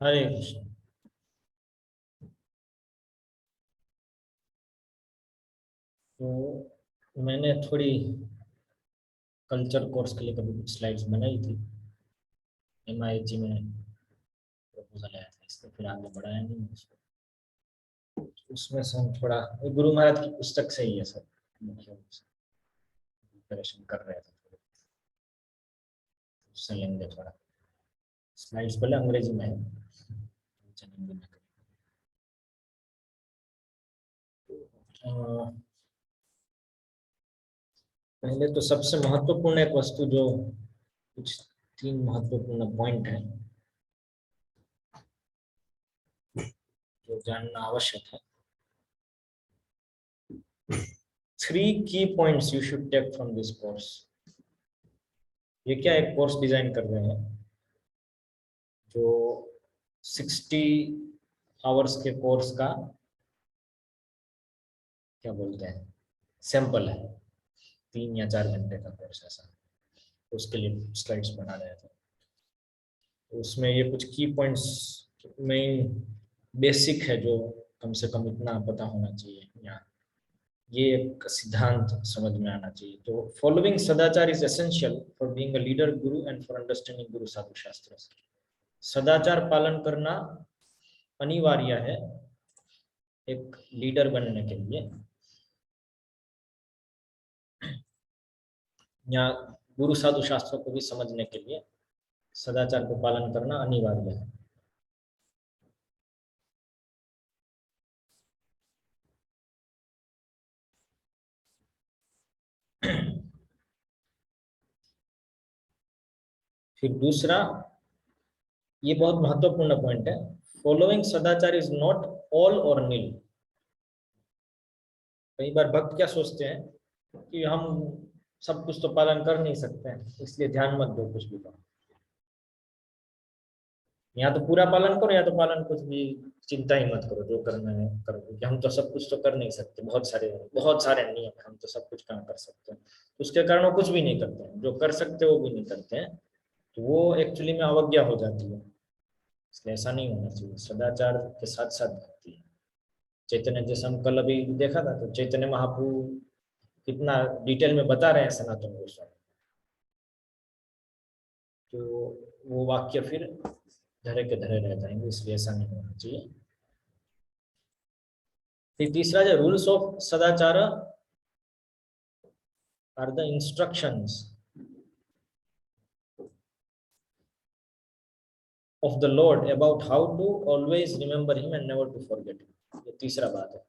हरे कृष्ण। तो मैंने थोड़ी कल्चर कोर्स के लिए कभी कुछ स्लाइड्स बनाई थी। MIT में प्रपोजल आया था इसलिए फिर आगे बढ़ाया नहीं उसको। उसमें से हम थोड़ा ये गुरु महाराज की पुस्तक से ही है सर, मुख्य रूप से प्रिपरेशन कर रहे थे थोड़ी, उससे लेंगे थोड़ा। स्लाइड्स पहले अंग्रेजी में है, हिंदी में पहले तो सबसे महत्वपूर्ण एक वस्तु जो कुछ 3 महत्वपूर्ण पॉइंट है जो जानना आवश्यक है। 3 की points you should take from this course. ये क्या एक कोर्स डिजाइन कर रहे हैं जो 60 आवर्स के कोर्स का क्या बोलते हैं सैंपल है। 3 या 4 घंटे का कोर्स ऐसा, उसके लिए स्लाइड्स बना रहे थे। तो उसमें ये कुछ की पॉइंट्स मेन बेसिक है जो कम से कम इतना पता होना चाहिए, या ये एक सिद्धांत समझ में आना चाहिए। तो फॉलोइंग सदाचार is essential for being a leader Guru and for understanding गुरु साधु शास्त्र। सदाचार पालन करना अनिवार्य है एक लीडर बनने के लिए, या गुरु साधु शास्त्रों को भी समझने के लिए सदाचार को पालन करना अनिवार्य है। फिर दूसरा, ये बहुत महत्वपूर्ण पॉइंट है, फॉलोइंग सदाचार इज नॉट ऑल और नील। कई बार भक्त क्या सोचते हैं कि हम सब कुछ तो पालन कर नहीं सकते हैं, इसलिए ध्यान मत दो कुछ भी करो। या तो पूरा पालन करो या तो पालन कुछ भी चिंता ही मत करो, जो करना है करो, क्योंकि हम तो सब कुछ तो कर नहीं सकते। बहुत सारे नियम है, हम तो सब कुछ कहाँ कर सकते हैं। तो उसके कारण वो कुछ भी नहीं करते हैं, जो कर सकते हैं वो भी नहीं करते हैं। तो वो एक्चुअली में अवज्ञा हो जाती है। इसलिए ऐसा नहीं होना चाहिए, सदाचार के साथ साथ भक्ति है। चैतन्य जैसे हम कल अभी देखा था, तो चैतन्य महाप्रभु कितना डिटेल में बता रहे हैं सनातन गोस्वामी। तो वो वाक्य फिर धरे के धरे रह जाएंगे, इसलिए ऐसा नहीं होना चाहिए। फिर तीसरा जो रूल्स ऑफ सदाचार are the instructions of the lord about how to always remember him and never to forget him. ये तीसरा बात है।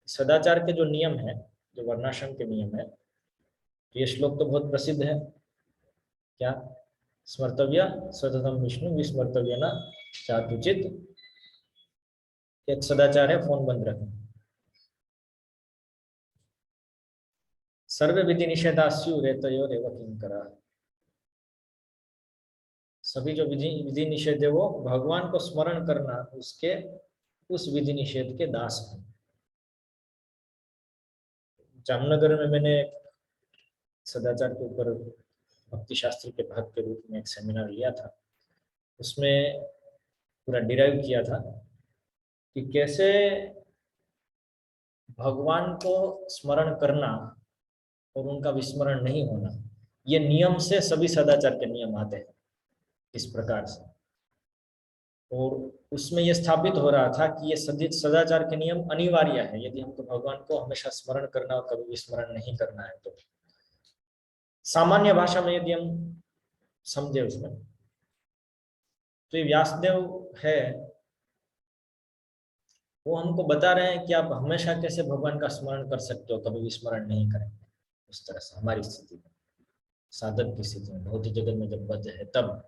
सदाचार के जो नियम है, जो वर्णाश्रम के नियम है, तो ये श्लोक तो बहुत प्रसिद्ध है। क्या? स्मर्तव्य सततम विष्णु विस्मर्तव्य न चातुचित। एक सदाचार है फोन बंद रखना। सर्व विधि निषेधास्यु रेतयो रेव किंकरा। सभी जो विधि विधि निषेध है वो भगवान को स्मरण करना उसके उस विधि निषेध के दास हैं। जामनगर में मैंने सदाचार के ऊपर भक्ति शास्त्र के भाग के रूप में एक सेमिनार लिया था। उसमें पूरा डिराइव किया था कि कैसे भगवान को स्मरण करना और उनका विस्मरण नहीं होना, ये नियम से सभी सदाचार के नियम आते हैं इस प्रकार से। और उसमें यह स्थापित हो रहा था कि ये सदाचार के नियम अनिवार्य है यदि हमको भगवान को हमेशा स्मरण करना और कभी विस्मरण नहीं करना है। तो सामान्य भाषा में यदि हम समझे उसमें, तो ये व्यासदेव है, वो हमको बता रहे हैं कि आप हमेशा कैसे भगवान का स्मरण कर सकते हो, कभी विस्मरण नहीं करेंगे। उस तरह से हमारी स्थिति में, साधक की स्थिति में, भौतिक जगत में जब बद्ध है तब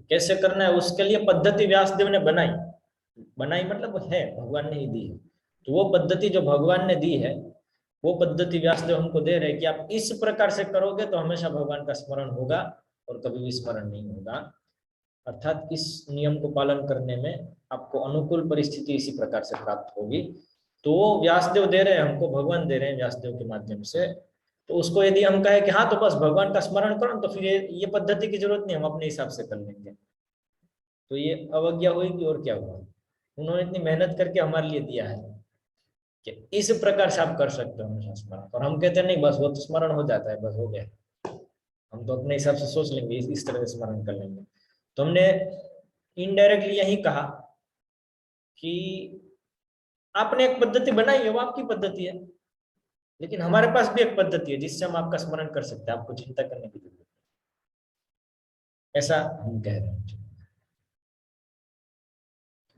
कैसे करना है, उसके लिए पद्धति व्यासदेव ने बनाई। बनाई मतलब है भगवान ने ही दी है। तो वो पद्धति जो भगवान ने दी है, वो पद्धति व्यासदेव हमको दे रहे हैं कि आप इस प्रकार से करोगे तो हमेशा भगवान का स्मरण होगा और कभी विस्मरण नहीं होगा। अर्थात इस नियम को पालन करने में आपको अनुकूल परिस्थिति इसी प्रकार से प्राप्त होगी। तो वो व्यासदेव दे रहे हैं हमको, भगवान दे रहे हैं व्यासदेव के माध्यम से। तो उसको यदि हम कहें कि हाँ तो बस भगवान का स्मरण करो, तो फिर ये पद्धति की जरूरत नहीं, हम अपने हिसाब से कर लेंगे। तो ये अवज्ञा होगी और क्या हुआ। उन्होंने इतनी मेहनत करके हमारे लिए दिया है कि इस प्रकार से आप कर सकते हो हमेशा स्मरण, और हम कहते हैं नहीं बस वो तो स्मरण हो जाता है, बस हो गया, हम तो अपने हिसाब से सोच लेंगे, इस तरह से स्मरण कर लेंगे। तो हमने इनडायरेक्टली यही कहा कि आपने एक पद्धति बनाई है, वो आपकी पद्धति है, लेकिन हमारे पास भी एक पद्धति है जिससे हम आपका स्मरण कर सकते हैं, आपको चिंता करने की जरूरत है, ऐसा हम कह रहे हैं।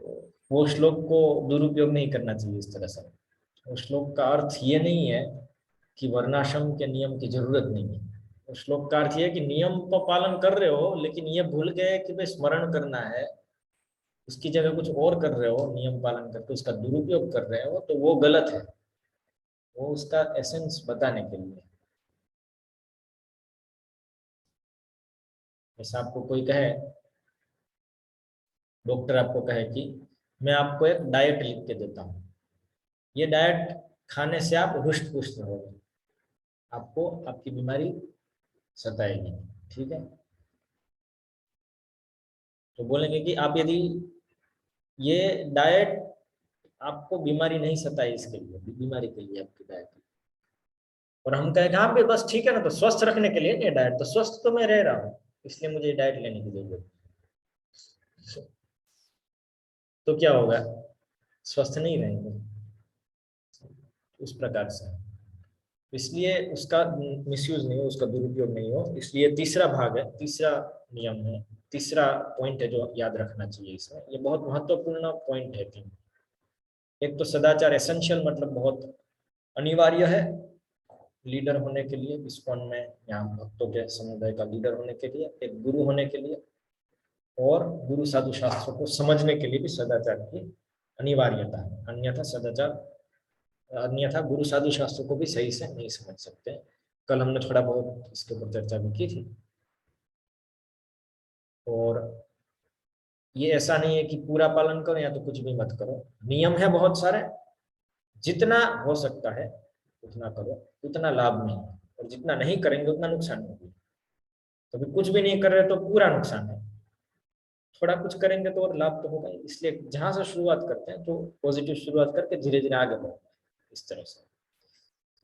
तो वो श्लोक को दुरुपयोग नहीं करना चाहिए इस तरह से। उस श्लोक का अर्थ ये नहीं है कि वर्णाश्रम के नियम की जरूरत नहीं है। उस श्लोक का अर्थ ये है कि नियम तो पालन कर रहे हो, लेकिन ये भूल गए कि भाई स्मरण करना है, उसकी जगह कुछ और कर रहे हो, नियम पालन करके उसका दुरुपयोग कर रहे हो, तो वो गलत है। वो उसका एसेंस बताने के लिए। जैसे आपको कोई कहे, डॉक्टर आपको कहे कि मैं आपको एक डाइट लिख के देता हूँ, ये डाइट खाने से आप हुष्ट पुष्ट रहोगे, आपको आपकी बीमारी सताएगी, ठीक है। तो बोलेंगे कि आप यदि ये डाइट आपको बीमारी नहीं सताई, इसके लिए बीमारी के लिए आपकी डाइट, और हम कहें हाँ भी बस ठीक है ना, तो स्वस्थ रखने के लिए ये डाइट, तो स्वस्थ तो मैं रह रहा हूँ, इसलिए मुझे डाइट लेने की जरूरत है। तो क्या होगा, स्वस्थ नहीं रहेंगे उस प्रकार से। इसलिए उसका मिसयूज नहीं हो, उसका दुरुपयोग नहीं हो, इसलिए तीसरा भाग है, तीसरा नियम है, तीसरा पॉइंट है जो याद रखना चाहिए इसमें। ये बहुत महत्वपूर्ण पॉइंट है तीन। एक तो सदाचार एसेंशियल, मतलब बहुत अनिवार्य है लीडर होने के लिए, इस्कॉन में यहाँ भक्तों के समुदाय का लीडर होने के लिए, एक गुरु होने के लिए, और गुरु साधु शास्त्रों को समझने के लिए भी सदाचार की अनिवार्यता है। अन्यथा सदाचार, अन्यथा गुरु साधु शास्त्रों को भी सही से नहीं समझ सकते। कल हमने थोड़ा बहुत इसके ऊपर चर्चा भी की थी। और ये ऐसा नहीं है कि पूरा पालन करो या तो कुछ भी मत करो, नियम है बहुत सारे, जितना हो सकता है उतना करो, उतना लाभ नहीं, और जितना नहीं करेंगे उतना नुकसान होगा। कभी कुछ भी नहीं कर रहे तो पूरा नुकसान है, थोड़ा कुछ करेंगे तो और लाभ तो होगा ही। इसलिए जहां से शुरुआत करते हैं तो पॉजिटिव शुरुआत करके धीरे धीरे आगे बढ़ते हैं इस तरह से।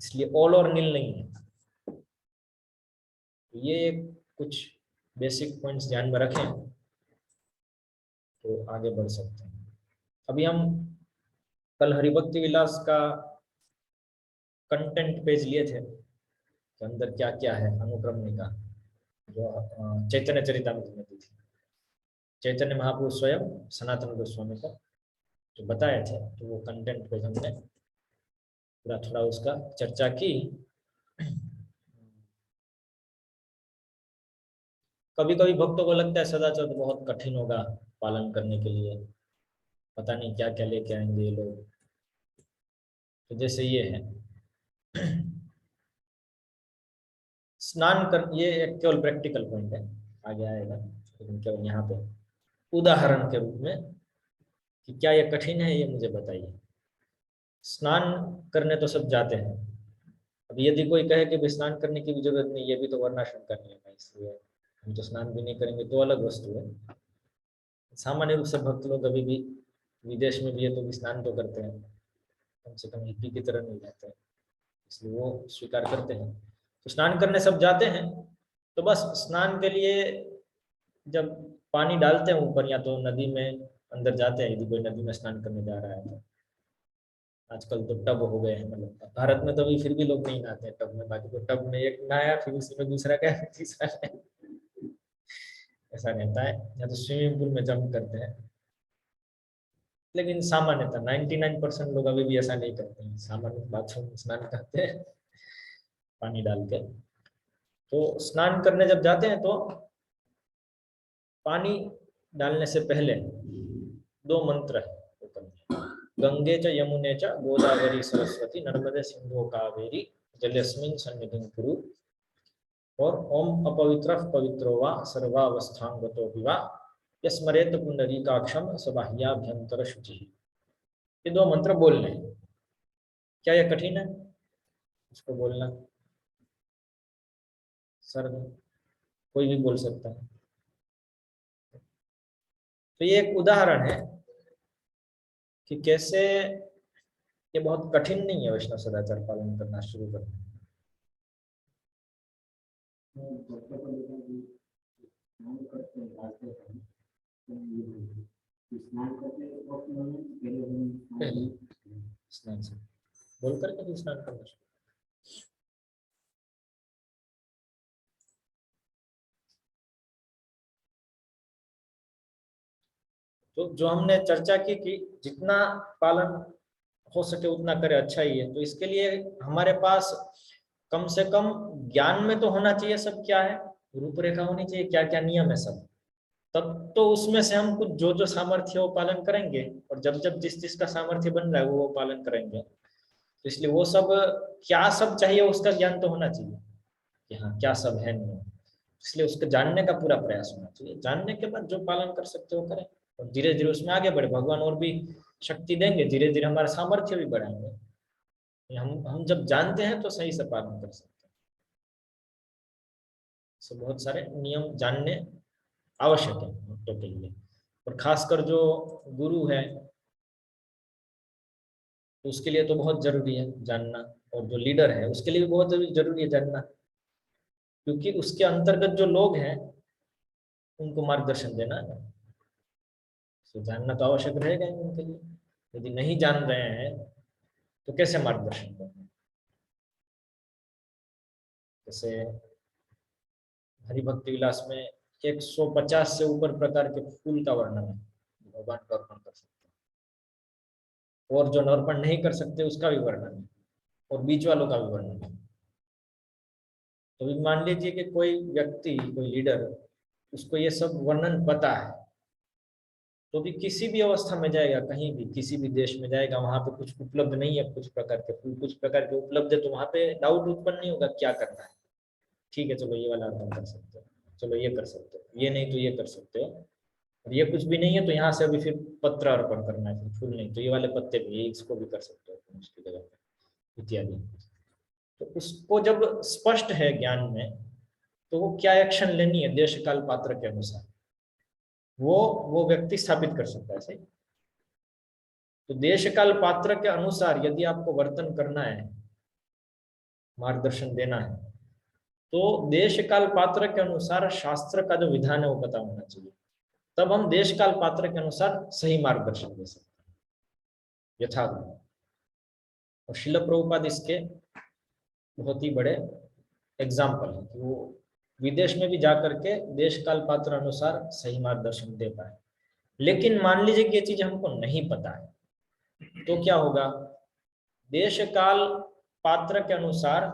इसलिए ऑल और नील नहीं है। ये कुछ बेसिक पॉइंट्स ध्यान में रखें तो आगे बढ़ सकते हैं। अभी हम कल हरिभक्ति विलास का कंटेंट पेज लिए थे कि अंदर क्या क्या है, अनुक्रमणिका जो चैतन्य चरितामृत में दी थी, चैतन्य महाप्रभु स्वयं सनातन गोस्वामी का जो बताए थे, तो वो कंटेंट पेज हमने पूरा थोड़ा उसका चर्चा की। कभी कभी भक्तों को लगता है सदाचार तो बहुत कठिन होगा पालन करने के लिए, पता नहीं क्या क्या लेके आएंगे ये लोग। तो जैसे ये है, स्नान कर, ये एक केवल प्रैक्टिकल पॉइंट है, आगे आएगा, लेकिन केवल यहाँ पे उदाहरण के रूप में कि क्या ये कठिन है, ये मुझे बताइए। स्नान करने तो सब जाते हैं, अब यदि कोई कहे कि भी स्नान करने की भी जरूरत नहीं, ये भी तो वर्णाश्रम का नियम है, इसलिए हम तो स्नान भी नहीं करेंगे, तो अलग वस्तु है। सामान्य रूप से भक्त लोग अभी भी विदेश में भी है तो भी स्नान तो करते हैं, कम से कम हिप्पी की तरह नहीं रहते हैं, इसलिए वो स्वीकार करते हैं। तो स्नान करने सब जाते हैं, तो बस स्नान के लिए जब पानी डालते हैं ऊपर, या तो नदी में अंदर जाते हैं यदि कोई नदी में स्नान करने जा रहा है तो। आजकल तो टब हो गए हैं, मतलब भारत में तो अभी फिर भी लोग नहीं नहाते हैं टब में, बाकी तो टब में एक नहाया फिर उसी में दूसरा गया फिर तीसरा गया, ऐसा रहता है। या तो स्विमिंग पूल में जंप करते हैं, लेकिन सामान्यतः 99% लोग अभी भी ऐसा नहीं करते हैं, सामान्य बाथरूम में स्नान करते हैं पानी डाल के। तो स्नान करने जब जाते हैं तो पानी डालने से पहले दो मंत्र है ऊपर में, गंगे च यमुने च गोदावरी सरस्वती नर्मदे सिंधु कावेरी जलस्मिन् सन्निधिं कुरु, और ओम अपवित्र पवित्रो वा सर्वावस्थांगतो विवा यस्मरेत पुंडरीकाक्षम सबाह्याभ्यंतर शुचि। ये दो मंत्र बोलने हैं। क्या ये कठिन है इसको बोलना? सर कोई भी बोल सकता है। तो ये एक उदाहरण है कि कैसे ये बहुत कठिन नहीं है वैष्णव सदाचार पालन करना शुरू करना। पहले स्नान से बोल करके भी स्नान करना शुरू। तो जो हमने चर्चा की कि जितना पालन हो सके उतना करे, अच्छा ही है। तो इसके लिए हमारे पास कम से कम ज्ञान में तो होना चाहिए सब क्या है, रूपरेखा होनी चाहिए, क्या क्या नियम है सब। तब तो उसमें से हम कुछ जो जो सामर्थ्य है वो पालन करेंगे, और जब जब जिस जिस का सामर्थ्य बन रहा है वो पालन करेंगे। तो इसलिए वो सब क्या सब चाहिए उसका ज्ञान तो होना चाहिए कि हाँ क्या सब है नियम। इसलिए उसको जानने का पूरा प्रयास होना चाहिए। जानने के बाद जो पालन कर सकते हो करें, और धीरे धीरे उसमें आगे बढ़े। भगवान और भी शक्ति देंगे, धीरे धीरे हमारा सामर्थ्य भी बढ़ाएंगे। हम जब जानते हैं तो सही से पालन कर सकते हैं। तो बहुत सारे नियम जानने आवश्यक है भक्तों के लिए, और खासकर जो गुरु है तो उसके लिए तो बहुत जरूरी है जानना, और जो लीडर है उसके लिए भी बहुत जरूरी है जानना, क्योंकि उसके अंतर्गत जो लोग हैं उनको मार्गदर्शन देना है। तो जानना तो आवश्यक रहेगा ही उनके लिए। यदि नहीं जान रहे हैं तो कैसे मार्गदर्शन करें। जैसे हरि भक्ति विलास में 150 से ऊपर प्रकार के फूल का वर्णन है, भगवान को अर्पण कर सकते हैं। और जो अर्पण नहीं कर सकते उसका भी वर्णन है, और बीच वालों का भी वर्णन है। तो भी मान लीजिए कि कोई व्यक्ति, कोई लीडर, उसको ये सब वर्णन पता है, तो भी किसी भी अवस्था में जाएगा, कहीं भी किसी भी देश में जाएगा, वहां पे कुछ उपलब्ध नहीं है, कुछ प्रकार के फूल कुछ प्रकार के उपलब्ध है, तो वहां पे डाउट उत्पन्न नहीं होगा क्या करना है। ठीक है चलो ये वाला अर्पण कर सकते हो, चलो ये कर सकते हो, ये नहीं तो ये कर सकते हो, और ये कुछ भी नहीं है तो यहाँ से अभी फिर पत्र अर्पण करना है, फिर फूल नहीं तो ये वाले पत्ते भी, इसको भी कर सकते हो उसकी जगह पे, इत्यादि। तो उसको जब स्पष्ट है ज्ञान में, तो वो क्या एक्शन लेनी है देश काल पात्र के अनुसार, वो व्यक्ति स्थापित कर सकता है। सही। तो देश काल पात्र के अनुसार यदि आपको वर्तन करना है, मार्गदर्शन देना है, तो देश काल पात्र के अनुसार शास्त्र का जो विधान है वो पता होना चाहिए। तब हम देश काल पात्र के अनुसार सही मार्गदर्शन दे सकते हैं यथार्थ। और शिल प्रभुपाद इसके बहुत ही बड़े एग्जाम्पल है कि वो विदेश में भी जाकर के देश काल पात्र अनुसार सही मार्गदर्शन दे पाए। लेकिन मान लीजिए कि ये चीज हमको नहीं पता है, तो क्या होगा, देश काल पात्र के अनुसार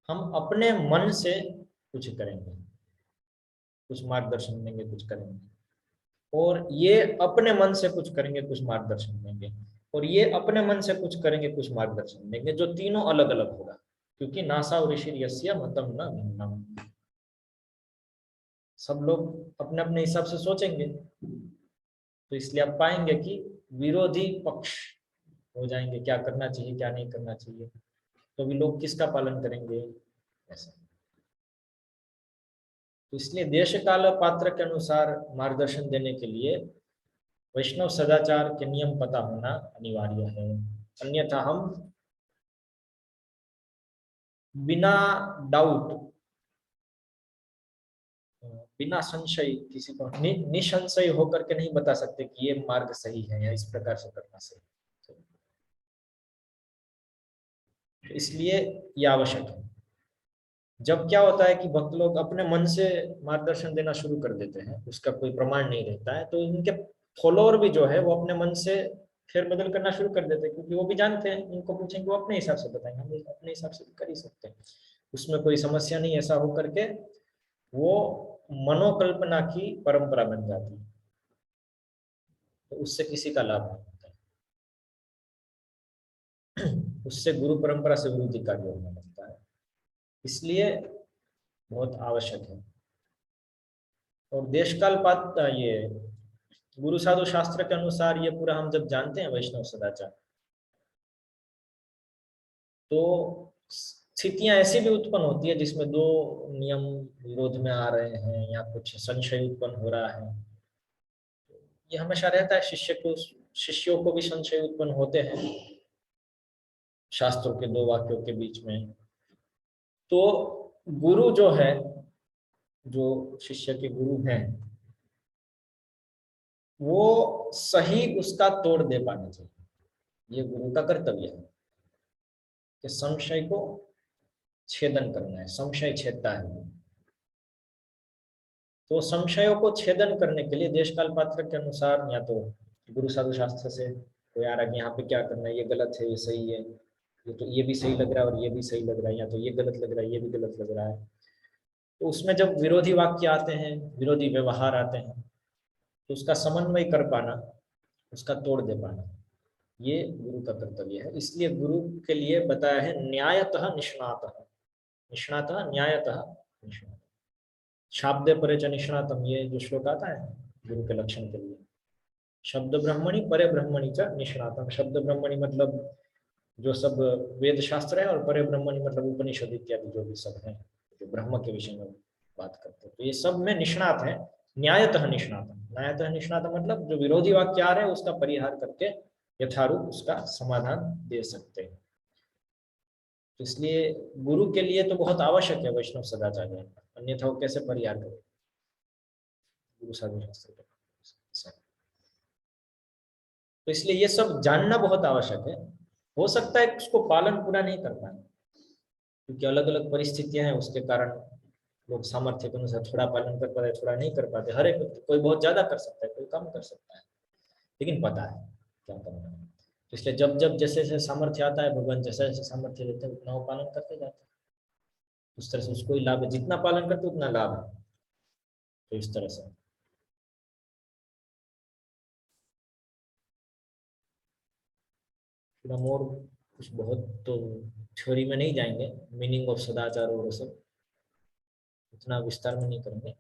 हम अपने मन से कुछ करेंगे, कुछ मार्गदर्शन देंगे, कुछ करेंगे, और ये अपने मन से कुछ करेंगे, कुछ मार्गदर्शन देंगे, और ये अपने मन से कुछ करेंगे, कुछ मार्गदर्शन देंगे, जो तीनों अलग अलग होगा, क्योंकि नासा ऋषि यस्य मतम न भिन्नम। सब लोग अपने अपने हिसाब से सोचेंगे, तो इसलिए आप पाएंगे कि विरोधी पक्ष हो जाएंगे, क्या करना चाहिए क्या नहीं करना चाहिए, तो भी लोग किसका पालन करेंगे ऐसा। तो इसलिए देश काल पात्र के अनुसार मार्गदर्शन देने के लिए वैष्णव सदाचार के नियम पता होना अनिवार्य है। अन्यथा हम बिना डाउट, बिना संशय, किसी को निसंशय होकर के नहीं बता सकते कि ये मार्ग सही है या इस प्रकार से करना सही है। तो इसलिए ये आवश्यक है। जब क्या होता है कि भक्त लोग अपने मन से मार्गदर्शन देना शुरू कर देते हैं, उसका कोई प्रमाण नहीं रहता है, तो इनके फॉलोअर भी जो है वो अपने मन से फेरबदल करना शुरू कर देते हैं, क्योंकि वो भी जानते हैं, इनको पूछेंगे वो अपने हिसाब से बताएंगे, हम अपने हिसाब से कर ही सकते हैं, उसमें कोई समस्या नहीं। ऐसा हो करके वो मनोकल्पना की परंपरा बन जाती है, तो उससे किसी का लाभ नहीं होता है। उससे गुरु परंपरा से विरोधी कार्य होने लगता है। इसलिए बहुत आवश्यक है। और देशकाल पात ये गुरु साधु शास्त्र के अनुसार ये पूरा हम जब जानते हैं वैष्णव सदाचार, तो स्थितियां ऐसी भी उत्पन्न होती है जिसमें दो नियम विरोध में आ रहे हैं या कुछ संशय उत्पन्न हो रहा है, ये हमेशा रहता है। शिष्यों को भी संशय उत्पन्न होते हैं शास्त्रों के दो वाक्यों के बीच में। तो गुरु जो है, जो शिष्य के गुरु हैं, वो सही उसका तोड़ दे पाना चाहिए। ये गुरु का कर्तव्य है कि संशय को छेदन करना है। संशय छेदता है, तो संशयों को छेदन करने के लिए देश काल पात्र के अनुसार या तो गुरु साधु शास्त्र से कोई आ रहा है कि यहाँ पे क्या करना है, ये गलत है, ये सही है, ये तो ये भी सही लग रहा है और ये भी सही लग रहा है, या तो ये गलत लग रहा है, ये भी गलत लग रहा है। तो उसमें जब विरोधी वाक्य आते हैं, विरोधी व्यवहार आते हैं, तो उसका समन्वय कर पाना, उसका तोड़ दे पाना, ये गुरु का कर्तव्य है। इसलिए गुरु के लिए बताया है न्यायतः निष्णातः। निष्णातः न्यायतः निष्णातः, शाब्दे परे च निष्णातम, ये जो श्लोक आता है गुरु के लक्षण के लिए। शब्द ब्रह्मणि परे ब्रह्मणि च निष्णातम। शब्द ब्रह्मणि मतलब जो सब वेद शास्त्र है, और परे ब्रह्मणि मतलब उपनिषद इत्यादि जो भी सब है, जो ब्रह्म के विषय में बात करते हैं, तो ये सब में निष्णात है। न्यायतः निष्णातम, न्यायतः निष्णातम मतलब जो विरोधी वाक्य आ रहे हैं उसका परिहार करके यथारूप उसका समाधान दे सकते हैं। तो इसलिए गुरु के लिए तो बहुत आवश्यक है वैष्णव सदाचार्य, अन्यथा वो कैसे परिहार करे गुरु साधु शास्त्र का। तो इसलिए ये सब जानना बहुत आवश्यक है। हो सकता है उसको पालन पूरा नहीं कर पाए, क्योंकि अलग अलग परिस्थितियां हैं, उसके कारण लोग सामर्थ्य के अनुसार थोड़ा पालन कर पाते, थोड़ा नहीं कर पाते। हर एक कोई बहुत ज्यादा कर सकता है, कोई कम कर सकता है, लेकिन पता है क्या करना है। तो इसलिए जब जब जैसे जैसे सामर्थ्य आता है, भगवान जैसे जैसे सामर्थ्य देते हैं उतना वो पालन करते जाते हैं। उस तरह से उसको ही लाभ है, जितना पालन करते उतना लाभ है। तो इस तरह से फिर हम और कुछ बहुत तो थ्योरी में नहीं जाएंगे, मीनिंग ऑफ सदाचार और सब इतना विस्तार में नहीं करेंगे।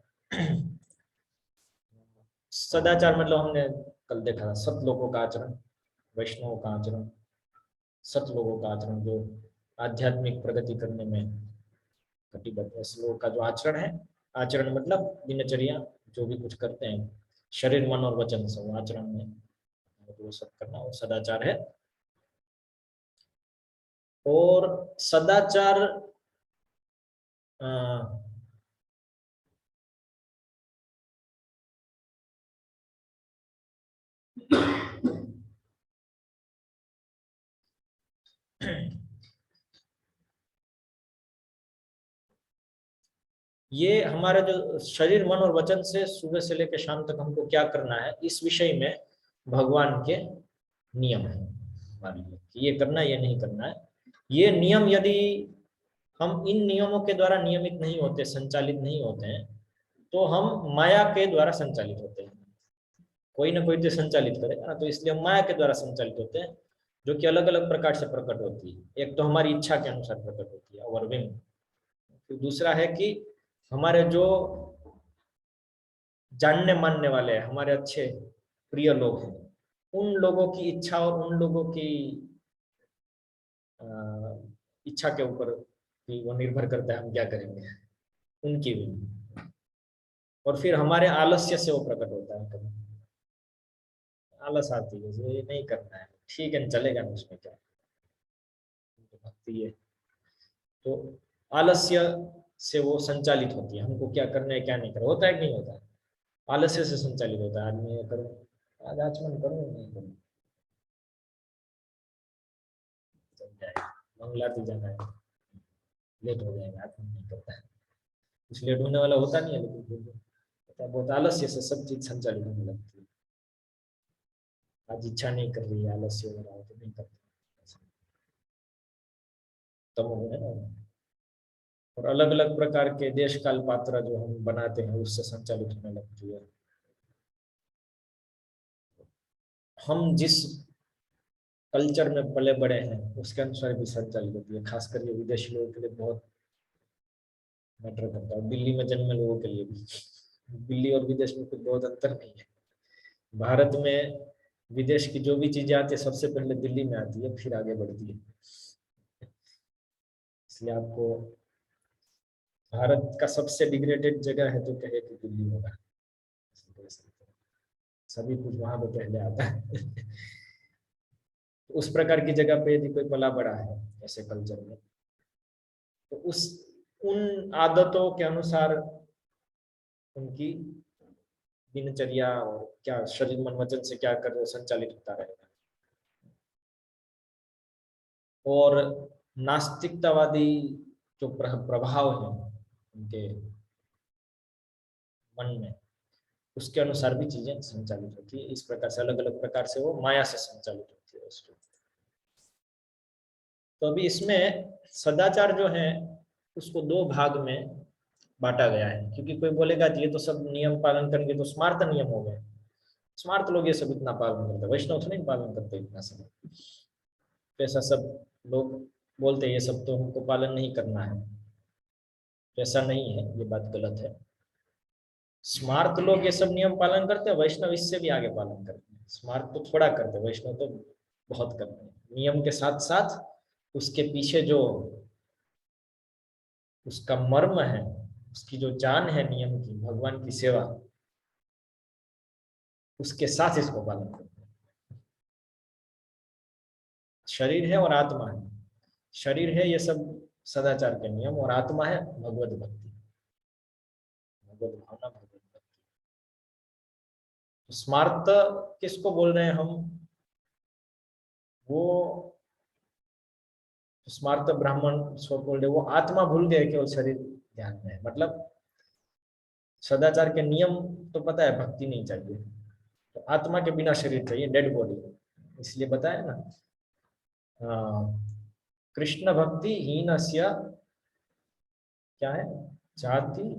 सदाचार मतलब हमने कल देखा था सत लोगों का आचरण, वैष्णवों का आचरण, सत लोगों का आचरण जो आध्यात्मिक प्रगति करने में कटिबद्ध है। ऐसे लोगों का जो आचरण है, आचरण मतलब दिनचर्या जो भी कुछ करते हैं, शरीर मन और वचन से वो आचरण में वो सब करना वो सदाचार है। और सदाचार ये हमारे जो शरीर मन और वचन से सुबह से लेकर शाम तक हमको क्या करना है, इस विषय में भगवान के नियम है हमारे लिए कि ये करना ये नहीं करना है। ये नियम यदि हम इन नियमों के द्वारा नियमित नहीं होते, संचालित नहीं होते हैं, तो हम माया के द्वारा संचालित होते हैं। कोई ना कोई तो संचालित करेगा ना, तो इसलिए हम माया के द्वारा संचालित होते हैं, जो कि अलग अलग प्रकार से प्रकट होती है। एक तो हमारी इच्छा के अनुसार प्रकट होती है ओवरविम। फिर दूसरा है कि हमारे जो जानने मानने वाले हैं, हमारे अच्छे प्रिय लोग हैं, उन लोगों की इच्छा और उन लोगों की इच्छा के ऊपर कि वो निर्भर करता है हम क्या करेंगे, उनकी भी। और फिर हमारे आलस्य से वो प्रकट होता है। कभी आलस आती है जो ये नहीं करना है, ठीक है चलेगा ना, उसमें क्या भक्ति है। तो आलस्य से वो संचालित होती है, हमको क्या करना है क्या नहीं करना, होता है कि नहीं होता है। आलस्य से संचालित होता है आदमी, ये करो आज आचमन करो नहीं करो, चल जाएगा, मंगलाती जाना है, लेट हो जाएगा, आचमन नहीं करता है। कुछ लेट होने वाला होता नहीं है, लेकिन फिर भी होता है। बहुत आलस्य से सब चीज संचालित होने लगती है। आज इच्छा नहीं कर रही है, आलस्य हो रहा है तो नहीं करते, तमोगुण है ना। और अलग अलग प्रकार के देश काल पात्र जो हम बनाते हैं उससे संचालित होने लगती है। हम जिस कल्चर में पले बड़े हैं उसके अनुसार भी संचालित होती है, खासकर ये विदेशी लोगों के लिए बहुत मैटर करता है। दिल्ली में जन्मे लोगों के लिए भी, दिल्ली और विदेश में कुछ बहुत अंतर नहीं है। भारत में विदेश की जो भी चीजें आती है सबसे पहले दिल्ली में आती है, फिर आगे बढ़ती है। इसलिए आपको भारत का सबसे डिग्रेडेड जगह है तो कहे कि दिल्ली होगा। सभी कुछ वहां पे पहले आता है। उस प्रकार की जगह पे यदि कोई पला बड़ा है ऐसे कल्चर में, तो उस उन आदतों के अनुसार उनकी दिनचर्या और क्या शरीर मन वचन से क्या कर रहे संचालित होता रहेगा। और नास्तिकतावादी जो प्रभाव है उनके मन में, उसके अनुसार भी चीजें संचालित होती है। इस प्रकार से अलग अलग प्रकार से वो माया से संचालित होती है उसको। तो अभी इसमें सदाचार जो है उसको दो भाग में बांटा गया है, क्योंकि कोई बोलेगा ये तो सब नियम पालन करेंगे तो स्मार्त नियम हो गए, स्मार्त लोग ये सब इतना पालन करते, वैष्णव तो नहीं पालन करते इतना सब। तो ऐसा सब लोग बोलते हैं ये सब तो हमको पालन नहीं करना है, तो ऐसा नहीं है, ये बात गलत है। स्मार्त लोग ये सब नियम पालन करते हैं, वैष्णव इससे भी आगे पालन करते हैं। स्मार्त तो थोड़ा करते हैं, वैष्णव तो बहुत करते हैं। नियम के साथ साथ उसके पीछे जो उसका मर्म है, उसकी जो जान है नियम की, भगवान की सेवा, उसके साथ इसको पालन करते हैं। शरीर है और आत्मा है। शरीर है ये सब सदाचार के नियम, और आत्मा है भगवत भक्ति, भगवत भावना, भगवत भक्ति। तो स्मार्त किसको बोल रहे हैं हम? वो स्मार्त ब्राह्मण सो बोल रहे, वो आत्मा भूल गए, केवल शरीर ध्यान में है। मतलब सदाचार के नियम तो पता है, भक्ति नहीं चाहिए, तो आत्मा के बिना शरीर चाहिए, डेड बॉडी। इसलिए बताया ना, कृष्ण भक्ति हीनस्य क्या है, जाति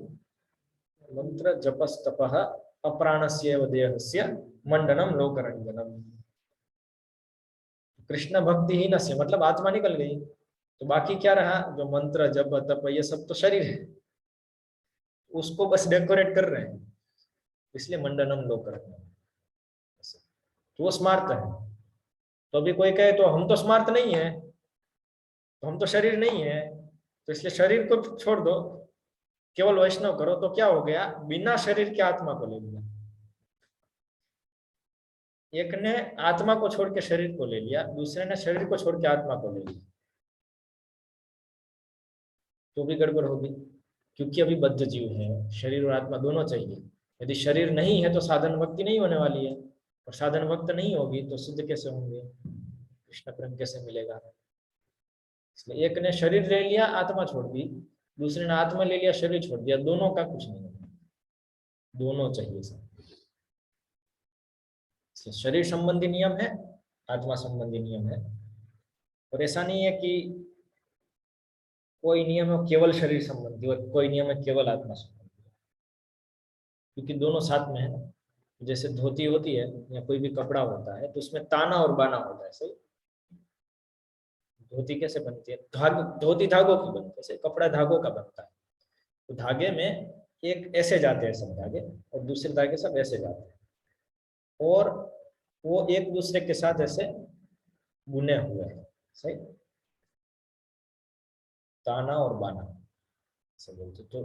मंत्र जपस तपः अप्राणस्यैव देहस्य मंडनम लोकरंजनम। कृष्ण भक्ति हीनस्य मतलब आत्मा निकल गई, तो बाकी क्या रहा, जो मंत्र जप तप ये सब तो शरीर है, उसको बस डेकोरेट कर रहे हैं, इसलिए मंडनम लोकरंजनम। तो वो स्मार्त है। तो अभी कोई कहे तो हम तो स्मार्त नहीं है, तो हम तो शरीर नहीं है, तो इसलिए शरीर को छोड़ दो, केवल वैष्णव करो, तो क्या हो गया, बिना शरीर के आत्मा को ले लिया। एक ने आत्मा को छोड़ के शरीर को ले लिया, दूसरे ने शरीर को छोड़ के आत्मा को ले लिया, तो भी गड़बड़ होगी। क्योंकि अभी बद्ध जीव है, शरीर और आत्मा दोनों चाहिए। यदि शरीर नहीं है तो साधन भक्ति नहीं होने वाली है, और साधन भक्त नहीं होगी तो सिद्ध कैसे होंगे, कृष्ण प्रेम कैसे मिलेगा। इसलिए एक ने शरीर ले लिया, आत्मा छोड़ दी, दूसरे ने आत्मा ले लिया, शरीर छोड़ दिया, दोनों का कुछ नहीं होगा, दोनों चाहिए सब। शरीर संबंधी नियम है, आत्मा संबंधी नियम है। और ऐसा नहीं है कि कोई नियम है केवल शरीर संबंधी और कोई नियम है केवल आत्मा संबंधी, क्योंकि दोनों साथ में है ना। जैसे धोती होती है या कोई भी कपड़ा होता है, तो उसमें ताना और बाना होता है, सही। धोती कैसे बनती है, धोती धागों की बनती है, सही। कपड़ा धागों का बनता है, तो धागे में एक ऐसे जाते हैं सब धागे, और दूसरे धागे सब ऐसे जाते हैं, और वो एक दूसरे के साथ ऐसे बुने हुए हैं, सही। ताना और बाना से बोलते। तो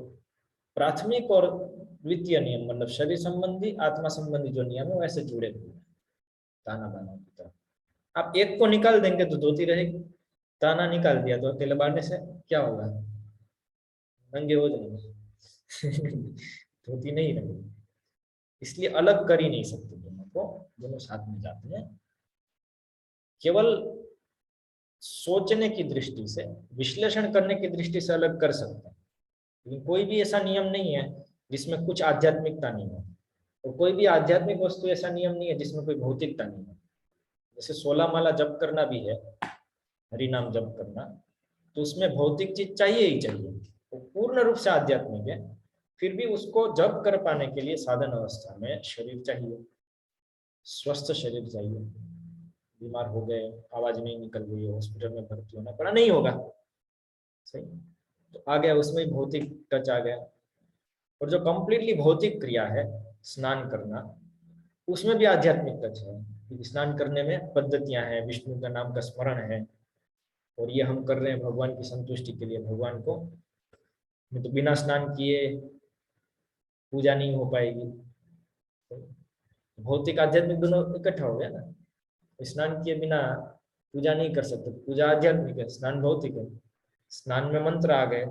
प्राथमिक और द्वितीय नियम मतलब शरीर संबंधी आत्मा संबंधी जो नियम है वैसे जुड़े हुए हैं, ताना बाना की तरह। आप एक को निकाल देंगे तो धोती रहेगी, ताना निकाल दिया तो अकेले बांधने से क्या होगा, नंगे हो जाएंगे। धोती नहीं रहेगी। इसलिए अलग कर ही नहीं सकते दोनों को, दोनों साथ में जाते हैं। केवल सोचने की दृष्टि से, विश्लेषण करने की दृष्टि से अलग कर सकते हैं, लेकिन कोई भी ऐसा नियम नहीं है जिसमें कुछ आध्यात्मिकता नहीं हो, और कोई भी आध्यात्मिक वस्तु ऐसा नियम नहीं है जिसमें कोई भौतिकता नहीं है। जैसे 16 माला जप करना भी है, हरि नाम जप करना, तो उसमें भौतिक चीज चाहिए ही चाहिए, वो पूर्ण रूप से आध्यात्मिक है। फिर भी उसको जप कर पाने के लिए साधन अवस्था में शरीर चाहिए, स्वस्थ शरीर चाहिए। बीमार हो गए, आवाज नहीं निकल रही है, हॉस्पिटल में भर्ती होना पड़ा, नहीं होगा, सही। तो आ गया उसमें भौतिक टच आ गया। और जो कंप्लीटली भौतिक क्रिया है, स्नान करना, उसमें भी आध्यात्मिक टच है, क्योंकि स्नान करने में पद्धतियां हैं, विष्णु का नाम का स्मरण है, और ये हम कर रहे हैं भगवान की संतुष्टि के लिए। भगवान को नहीं तो बिना स्नान किए पूजा नहीं हो पाएगी। भौतिक आध्यात्मिक दोनों इकट्ठा हो गया ना। स्नान किए बिना पूजा नहीं कर सकते। पूजा आध्यात्मिक है, स्नान भौतिक है। स्नान में मंत्र आ गए,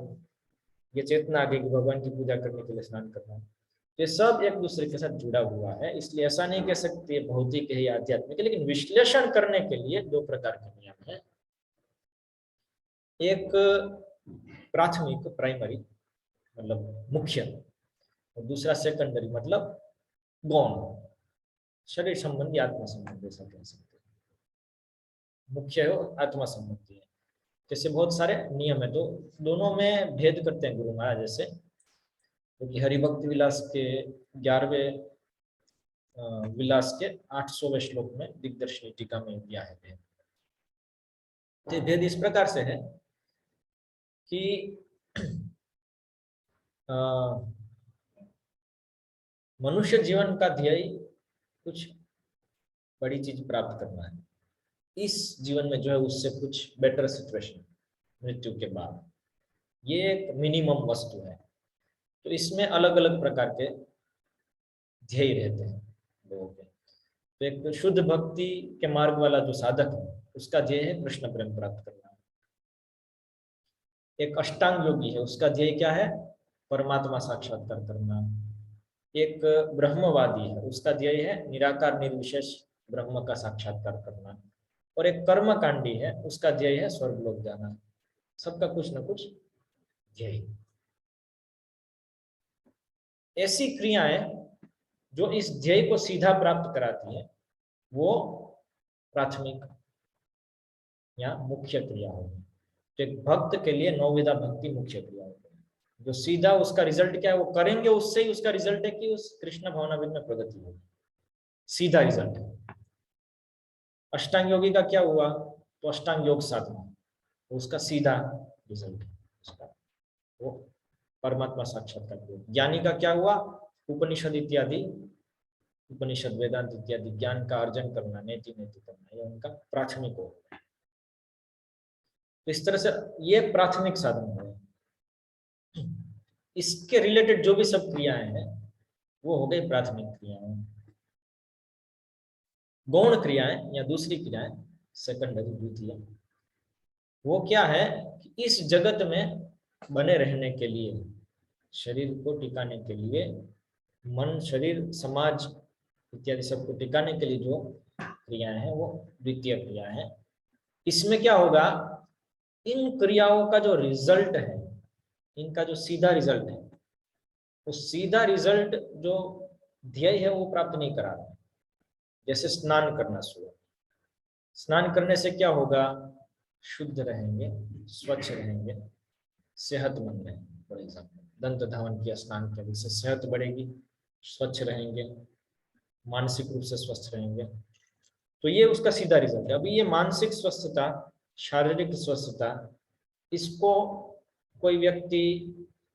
ये चेतना आ गई कि भगवान की पूजा करने के लिए स्नान करना है। ये सब एक दूसरे के साथ जुड़ा हुआ है, इसलिए ऐसा नहीं कह सकते भौतिक है या आध्यात्मिक है। लेकिन विश्लेषण करने के लिए दो प्रकार के नियम है, एक प्राथमिक प्राइमरी मतलब मुख्य, और दूसरा सेकेंडरी मतलब गौण, शरीर संबंधी आत्मा संबंधी ऐसा कह सकते हैं। मुख्य है आत्मा संबंधी है। जैसे बहुत सारे नियम है तो दोनों में भेद करते हैं गुरु महाराज। जैसे क्योंकि हरिभक्त विलास के 11वें विलास के 800वें श्लोक में दिग्दर्शनी टीका में दिया है भेद। तो भेद इस प्रकार से है कि मनुष्य जीवन का ध्येय कुछ बड़ी चीज प्राप्त करना है इस जीवन में, जो है उससे कुछ बेटर सिचुएशन मृत्यु के बाद, ये एक मिनिमम वस्तु है। तो इसमें अलग अलग प्रकार के ध्येय रहते हैं लोगों के। तो एक शुद्ध भक्ति के मार्ग वाला जो साधक है उसका ध्येय है कृष्ण प्रेम प्राप्त करना। एक अष्टांग योगी है, उसका ध्येय क्या है? परमात्मा साक्षात्कार करना। एक ब्रह्मवादी है, उसका ध्येय है निराकार निर्विशेष ब्रह्म का साक्षात्कार करना। और एक कर्मकांडी है, उसका ध्येय है स्वर्गलोक जाना। सबका कुछ न कुछ ध्येय। ऐसी क्रियाएं जो इस ध्येय को सीधा प्राप्त कराती है वो प्राथमिक या मुख्य क्रिया होगी। तो एक भक्त के लिए नौविधा भक्ति मुख्य क्रिया होगी। जो सीधा उसका रिजल्ट क्या है, वो करेंगे उससे ही उसका रिजल्ट है कि उस कृष्ण भावनाविद में प्रगति होगी, सीधा रिजल्ट है। अष्टांग योगी का क्या हुआ? तो अष्टांग योग साधना, उसका सीधा रिजल्ट है उसका, वो परमात्मा साक्षात्कार। ज्ञानी का क्या हुआ? उपनिषद इत्यादि, उपनिषद वेदांत इत्यादि ज्ञान का अर्जन करना, नेति नेति करना, ये उनका प्राथमिक हो। तो इस तरह से ये प्राथमिक साधन है। इसके रिलेटेड जो भी सब क्रियाएं हैं वो हो गई प्राथमिक क्रियाएं। गौण क्रियाएं या दूसरी क्रियाएं सेकेंडरी द्वितीय, वो क्या है कि इस जगत में बने रहने के लिए, शरीर को टिकाने के लिए, मन शरीर समाज इत्यादि सबको टिकाने के लिए जो क्रियाएं हैं वो द्वितीय क्रिया है। इसमें क्या होगा, इन क्रियाओं का जो रिजल्ट है, इनका जो सीधा रिजल्ट है, वो सीधा रिजल्ट जो ध्येय है वो प्राप्त नहीं करा रहा। जैसे स्नान करना, सुबह स्नान करने से क्या होगा? शुद्ध रहेंगे, स्वच्छ रहेंगे, सेहतमंद रहेंगे। फॉर एग्जाम्पल दंत धावन किया स्नान के, से सेहत बढ़ेगी, स्वच्छ रहेंगे, मानसिक रूप से स्वस्थ रहेंगे। तो ये उसका सीधा रिजल्ट है। अभी ये मानसिक स्वस्थता, शारीरिक स्वस्थता, इसको कोई व्यक्ति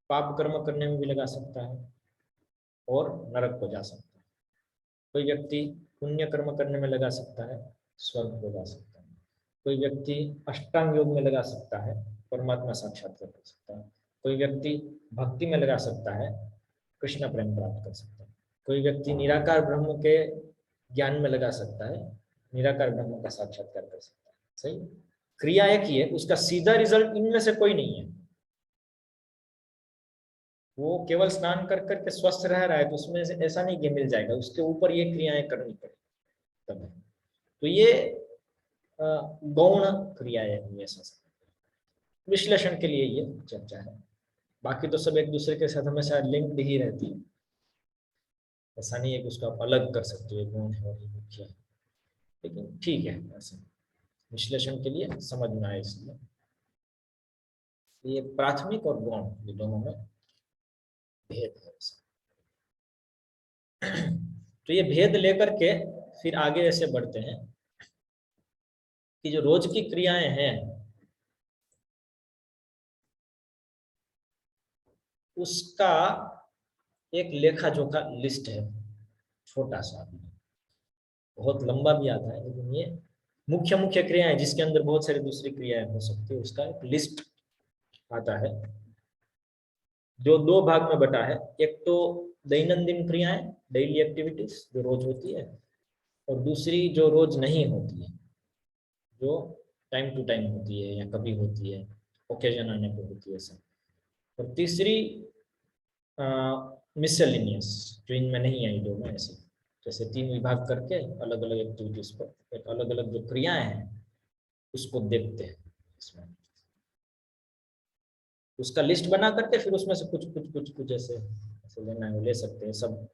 पाप कर्म करने में भी लगा सकता है और नरक को जा सकता है। कोई व्यक्ति पुण्य कर्म करने में लगा सकता है, स्वर्ग को जा सकता है। कोई व्यक्ति अष्टांग योग में लगा सकता है, परमात्मा साक्षात्कार कर सकता है। कोई व्यक्ति भक्ति में लगा सकता है, कृष्ण प्रेम प्राप्त कर सकता है। कोई व्यक्ति निराकार ब्रह्म के ज्ञान में लगा सकता है, निराकार ब्रह्म का साक्षात्कार कर सकता है। सही, क्रिया एक ही है, उसका सीधा रिजल्ट इनमें से कोई नहीं है। वो केवल स्नान कर करके स्वस्थ रह रहा है तो उसमें से ऐसा नहीं कि मिल जाएगा, उसके ऊपर ये क्रियाएं करनी पड़ेगी तब है। तो ये गौण क्रिया है, ऐसा विश्लेषण के लिए ये चर्चा है। बाकी तो सब एक दूसरे के साथ हमेशा लिंक्ड ही रहती है। ऐसा नहीं है कि उसको आप अलग कर सकते हो, गौण है और ये मुख्य है। लेकिन ठीक है, ऐसे विश्लेषण के लिए समझ में आए इसलिए ये प्राथमिक और गौण ये दोनों में भेद है। तो ये भेद लेकर के फिर आगे ऐसे बढ़ते हैं कि जो रोज की क्रियाएं हैं उसका एक लेखा जोखा लिस्ट है, छोटा सा, बहुत लंबा भी आता है, लेकिन ये मुख्य मुख्य क्रियाएं जिसके अंदर बहुत सारी दूसरी क्रियाएं हो सकती है, उसका एक लिस्ट आता है जो दो भाग में बटा है। एक तो दैनंदिन क्रियाएं डेली एक्टिविटीज जो रोज होती है, और दूसरी जो रोज नहीं होती है, जो टाइम टू टाइम होती है या कभी होती है, ओकेजन आने पर होती है सब। और तीसरी मिसलिनियस, जो इनमें नहीं आई, जो में ऐसे जैसे 3 विभाग करके अलग अलग एक्टिविटीज पर एक अलग अलग जो क्रियाएं हैं उसको देखते हैं इसमें, उसका लिस्ट बना करके फिर उसमें से कुछ कुछ कुछ कुछ ऐसे ऐसे लेना है, ले सकते हैं। सब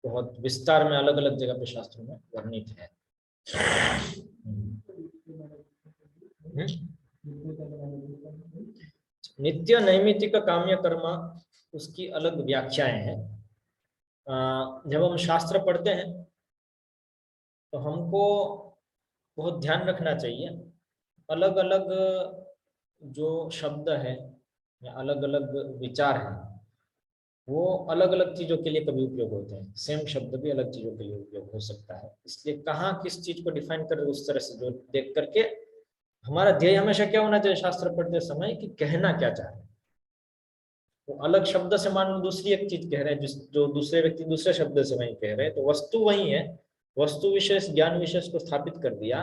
बहुत विस्तार में अलग अलग जगह पे शास्त्रों में वर्णित है। नित्य नैमित्तिक काम्य कर्म, उसकी अलग व्याख्याएं हैं। जब हम शास्त्र पढ़ते हैं तो हमको बहुत ध्यान रखना चाहिए, अलग अलग जो शब्द है या अलग अलग विचार है वो अलग अलग चीजों के लिए कभी उपयोग होते हैं, सेम शब्द भी अलग चीजों के लिए उपयोग हो सकता है। इसलिए कहाँ किस चीज को डिफाइन कर रहे उस तरह से जो देख करके हमारा ध्येय हमेशा क्या होना चाहिए शास्त्र पढ़ते समय, कि कहना क्या चाह रहे हैं। वो अलग शब्द से मान लो दूसरी एक चीज कह रहे हैं, जिस जो दूसरे व्यक्ति दूसरे शब्द से वही कह रहे हैं, तो वस्तु वही है, वस्तु विशेष ज्ञान विशेष को स्थापित कर दिया,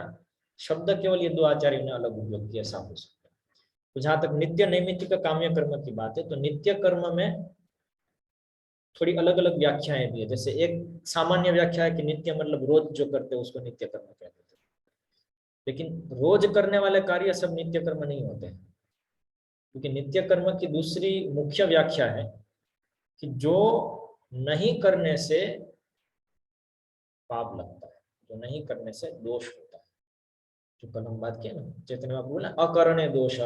शब्द केवल ये 2 आचार्यों ने अलग उपयोग किया, ऐसा हो सकता है। तो जहां तक नित्य नैमित्तिक काम्य कर्म की बात है, तो नित्य कर्म में थोड़ी अलग अलग व्याख्याएं भी है। जैसे एक सामान्य व्याख्या है कि नित्य मतलब रोज जो करते हैं उसको नित्य कर्म कहते हैं, लेकिन रोज करने वाले कार्य सब नित्य कर्म नहीं होते हैं, क्योंकि नित्य कर्म की दूसरी मुख्य व्याख्या है कि जो नहीं करने से पाप लगता है, जो नहीं करने से दोष होता है। जो कल हम बात किया ना, चैतन्य बाबू बोला अकरणे दोष,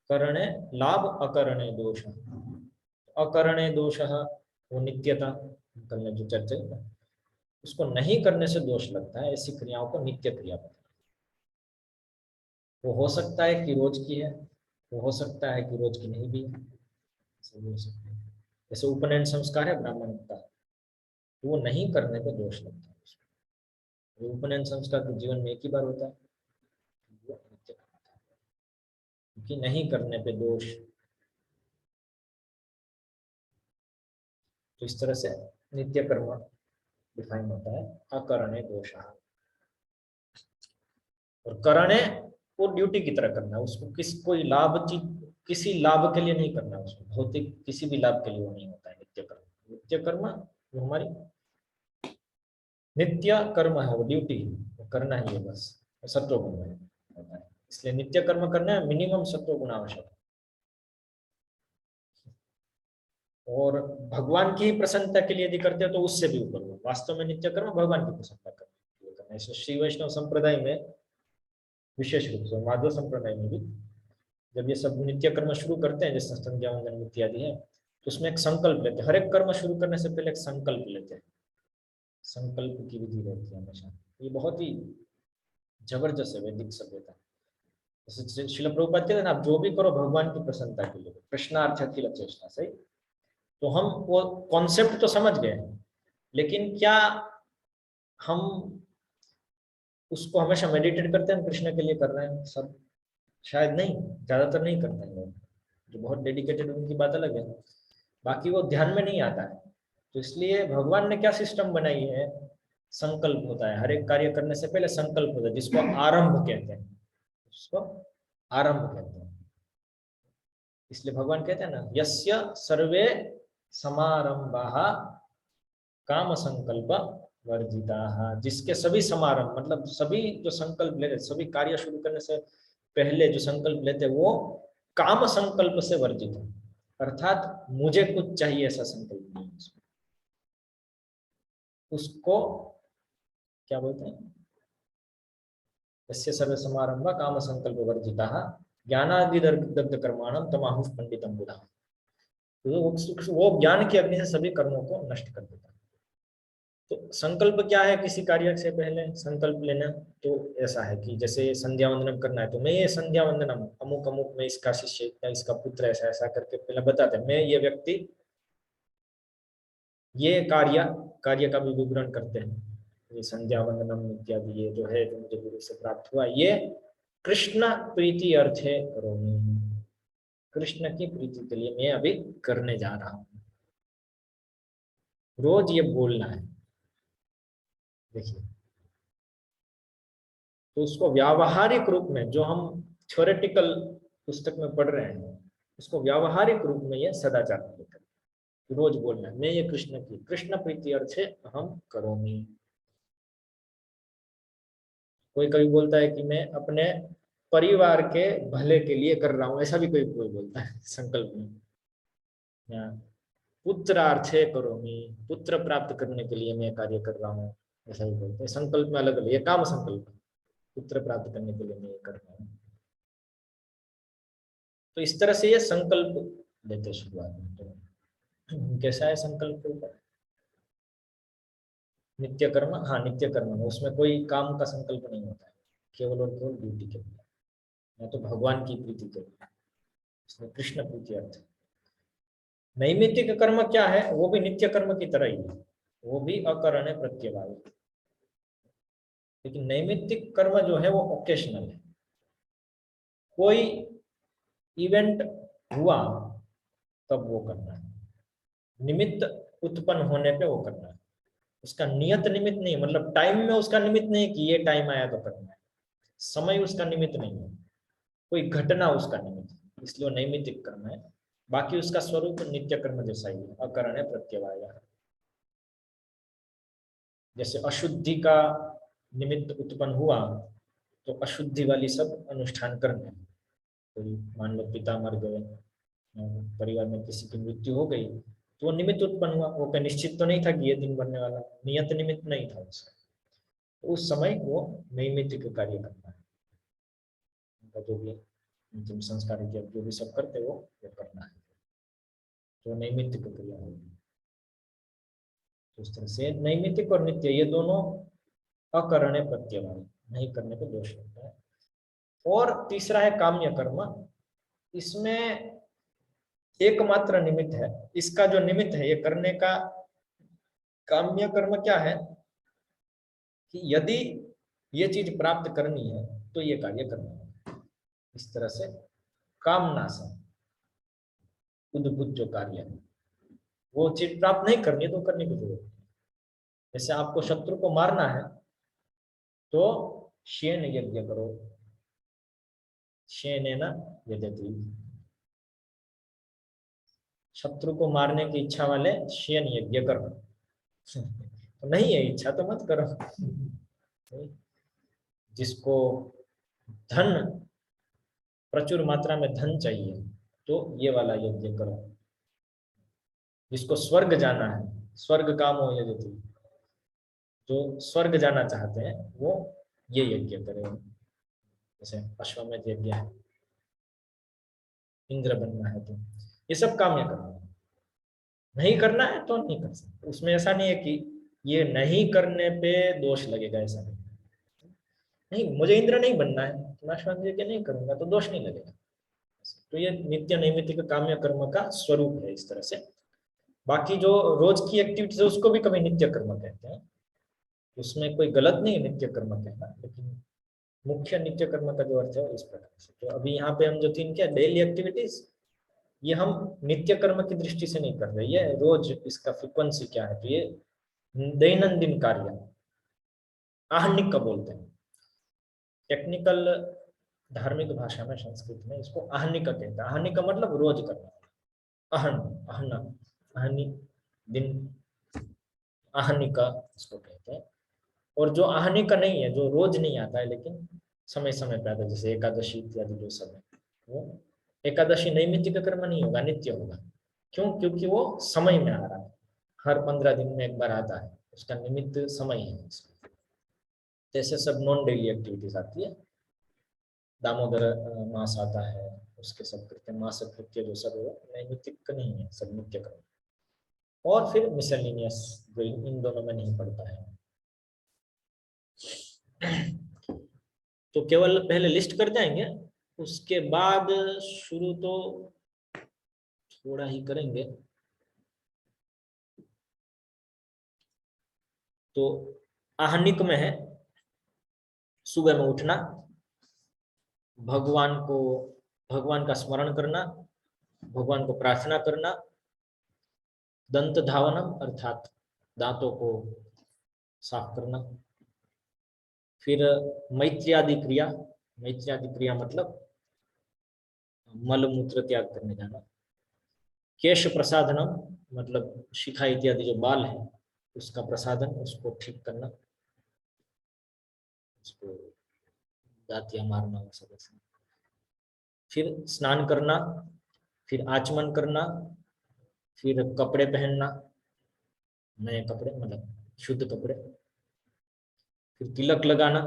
करणे लाभ अकरणे दोष, अकरणे दोष वो नित्यता, कल ने जो चर्चा की ना, उसको नहीं करने से दोष लगता है, ऐसी क्रियाओं को नित्य क्रिया बताते हैं। वो हो सकता है कि रोज की है, वो हो सकता है कि रोज की नहीं भी है, हो सकता है। जैसे उपनयन संस्कार है ब्राह्मण का, तो वो नहीं करने पे दोष लगता है उसको। वो उपनयन संस्कार तो जीवन में एक ही बार होता है, वो नित्य करता है, क्योंकि नहीं करने पे दोष। तो इस तरह से नित्य कर्म डिफाइन होता है, अकरणे दोष। और करणे वो ड्यूटी की तरह करना है, उसको कोई लाभ चीज, किसी लाभ के लिए नहीं करना, उसको भौतिक किसी भी लाभ के लिए वो नहीं होता है नित्य कर्म। नित्य कर्म वो हमारी नित्य कर्म है, वो ड्यूटी है, वो करना ही है बस, सत्वगुण में होता है। इसलिए नित्य कर्म करना है, मिनिमम सत्वगुण आवश्यक है। और भगवान की ही प्रसन्नता के लिए यदि करते हैं तो उससे भी ऊपर हो, वास्तव में नित्य कर्म भगवान की प्रसन्नता करने के लिए करना है। इसलिए श्री वैष्णव संप्रदाय में विशेष रूप से, माधव संप्रदाय में भी जब ये सब नित्य कर्म शुरू करते हैं, जैसे संध्या वंदन इत्यादि है, तो उसमें एक संकल्प लेते हैं। हर एक कर्म शुरू करने से पहले एक संकल्प लेते हैं, संकल्प की विधि रहती है हमेशा। ये बहुत ही जबरदस्त है वैदिक सभ्यता। जैसे शिल प्रभुपाद कहते हैं ना, आप जो भी करो भगवान की प्रसन्नता के लिए, कृष्णार्थ अखिल चेष्टा, सही। तो हम वो कॉन्सेप्ट तो समझ गए, लेकिन क्या हम उसको हमेशा मेडिटेट करते हैं कृष्ण के लिए कर रहे हैं सब? शायद नहीं, ज्यादातर नहीं करते हैं लोग। जो बहुत डेडिकेटेड उनकी बात अलग है, बाकी वो ध्यान में नहीं आता है। तो इसलिए भगवान ने क्या सिस्टम बनाई है, संकल्प होता है हर एक कार्य करने से पहले, संकल्प होता है जिसको आरंभ कहते हैं, उसको आरंभ कहते हैं। इसलिए भगवान कहते हैं ना, यस्य सर्वे समारंभाः काम संकल्प वर्जिताः, जिसके सभी समारंभ मतलब सभी जो संकल्प लेते, सभी कार्य शुरू करने से पहले जो संकल्प लेते वो काम संकल्प से वर्जित है, अर्थात मुझे कुछ चाहिए ऐसा संकल्प नहीं है। उसको क्या बोलते हैं, यस्य सर्वे समारंभा काम संकल्प वर्जिताः ज्ञानादि दग्ध कर्माणं तमाहुः पंडितम बुधा। तो वो ज्ञान की अग्नि से सभी कर्मों को नष्ट कर देता है। तो संकल्प क्या है किसी कार्य से पहले संकल्प लेना? तो ऐसा है कि जैसे संध्या वंदन करना है, तो मैं ये संध्या वंदनम अमुक अमुक में इसका शिष्य या इसका पुत्र ऐसा ऐसा करके पहले बताते हैं, मैं ये व्यक्ति ये कार्य का भी विवरण करते हैं, ये संध्या वंदनम इत्यादि ये जो है जो मुझे गुरु से प्राप्त हुआ, ये कृष्ण प्रीति अर्थे करोमि, कृष्ण की प्रीति के लिए मैं अभी करने जा रहा हूँ। रोज ये बोलना है। देखिए, तो उसको व्यावहारिक रूप में, जो हम थ्योरेटिकल पुस्तक में पढ़ रहे हैं, उसको व्यावहारिक रूप में ये सदाचार लेकर रोज बोलना है। मैं ये कृष्ण प्रीति अर्थे अहम करोमि। कोई कभी बोलता है कि मैं अपने परिवार के भले के लिए कर रहा हूं, ऐसा भी कोई बोलता है संकल्प में। या पुत्रार्थे करोमि, पुत्र प्राप्त करने के लिए मैं कार्य कर रहा हूँ, ऐसा भी बोलते हैं। संकल्प में अलग अलग, ये काम संकल्प, पुत्र प्राप्त करने के लिए मैं ये कर रहा हूँ। तो इस तरह से ये संकल्प देते शुरुआत में। तो कैसा है संकल्प के ऊपर? नित्य कर्म, हाँ नित्य कर्म में उसमें कोई काम का संकल्प नहीं होता है, केवल और केवल ड्यूटी के लिए, या तो भगवान की प्रीति के लिए, इसमें कृष्ण प्रीति अर्थ। नैमित्तिक कर्म क्या है? वो भी नित्य कर्म की तरह ही है, वो भी अकरणे प्रत्यवाय। लेकिन नैमित्तिक कर्म जो है वो ओकेशनल है। कोई इवेंट हुआ तब वो करना है, निमित्त उत्पन्न होने पे वो करना है। उसका नियत निमित्त नहीं, मतलब टाइम में उसका निमित्त नहीं कि ये टाइम आया तो करना है, समय उसका निमित्त नहीं है, कोई घटना उसका निमित्त, इसलिए वो नैमित्तिक कर्म है। बाकी उसका स्वरूप नित्य कर्म जैसा ही है, अकरणे प्रत्यवाय। जैसे अशुद्धि का निमित्त उत्पन्न हुआ तो अशुद्धि वाली सब अनुष्ठान करने हैं। कोई मान लो पिता मर गए, परिवार में किसी की मृत्यु हो गई, तो वो निमित्त उत्पन्न हुआ। वो क्या निश्चित तो नहीं था कि ये दिन बनने वाला, नियत निमित्त नहीं था उसका, तो उस समय वो नैमित्तिक कार्य करना है। उनका जो भी अंतिम संस्कार जो भी सब करते वो करना है, तो नैमित्तिक क्रिया होगी। तो इस तरह से नैमित्तिक और नित्य ये दोनों अकरणे प्रत्यवाय, नहीं करने पे दोष लगता है। और तीसरा है काम्य कर्म। इसमें एकमात्र निमित्त है, इसका जो निमित्त है ये करने का, काम्य कर्म क्या है कि यदि ये चीज प्राप्त करनी है तो ये कार्य करना है। इस तरह से कामना से उद्भूत जो कार्य है, वो चीज प्राप्त नहीं करनी है तो करने की जरूरत नहीं। जैसे आपको शत्रु को मारना है तो शेन यज्ञ करो, शेनेन यजति। शत्रु को मारने की इच्छा वाले शेन यज्ञ करो। तो नहीं है इच्छा तो मत करो। जिसको धन, प्रचुर मात्रा में धन चाहिए तो ये वाला यज्ञ करो। जिसको स्वर्ग जाना है, स्वर्ग कामो यजति, जो स्वर्ग जाना चाहते हैं वो ये यज्ञ करें। जैसे अश्वमेध यज्ञ है, इंद्र बनना है, तो ये सब काम्य करना है। नहीं करना है तो नहीं कर सकते। उसमें ऐसा नहीं है कि ये नहीं करने पे दोष लगेगा, ऐसा नहीं। नहीं, मुझे इंद्र नहीं बनना है तो मैं अश्वमेध यज्ञ नहीं करूंगा तो दोष नहीं लगेगा। तो ये नित्य नैमित्तिक काम्य कर्म का स्वरूप है इस तरह से। बाकी जो रोज की एक्टिविटीज है उसको भी कभी नित्य कर्म कहते हैं, उसमें कोई गलत नहीं है नित्य कर्म कहना, लेकिन मुख्य नित्य कर्म का जो अर्थ है इस प्रकार से। तो अभी यहाँ पे हम जो तीन क्या डेली एक्टिविटीज, ये हम नित्य कर्म की दृष्टि से नहीं कर रहे, ये रोज इसका फ्रिक्वेंसी क्या है, तो ये दैनंदिन कार्य, आहनिक का बोलते हैं। टेक्निकल धार्मिक भाषा में संस्कृत में इसको आहनिक कहते हैं। आहनिक का मतलब रोज करना, अहन, अहना, अहनी, दिन, आहनिका इसको कहते हैं। और जो आहनिका नहीं है, जो रोज नहीं आता है लेकिन समय समय पे आता है, जैसे एकादशी इत्यादि जो सब है, वो एकादशी नैमित्तिक कर्म नहीं होगा, नित्य होगा। क्यों? क्योंकि वो समय में आ रहा है, हर 15 दिन में एक बार आता है, उसका निमित्त समय है। जैसे सब नॉन डेली एक्टिविटीज आती है, दामोदर मास आता है, उसके सब कृत्य, मास कृत्य जो सब है नैमित्तिक नहीं है, सब नित्य कर्म। और फिर मिसलिनियस जो इन दोनों में नहीं पड़ता है। तो केवल पहले लिस्ट कर जाएंगे, उसके बाद शुरू तो थोड़ा ही करेंगे। तो आहनिक में है सुबह में उठना, भगवान का स्मरण करना, भगवान को प्रार्थना करना, दंत धावनम अर्थात दांतों को साफ करना। फिर मैत्रियादि क्रिया, मैत्रियादि क्रिया मतलब मल मूत्र त्याग करने जाना। केश प्रसाधनम मतलब शिखा इत्यादि जो बाल है उसका प्रसाधन, उसको ठीक करना, उसको दांतिया मारना, वो सब ऐसे। फिर स्नान करना, फिर आचमन करना, फिर कपड़े पहनना, नए कपड़े मतलब शुद्ध कपड़े, फिर तिलक लगाना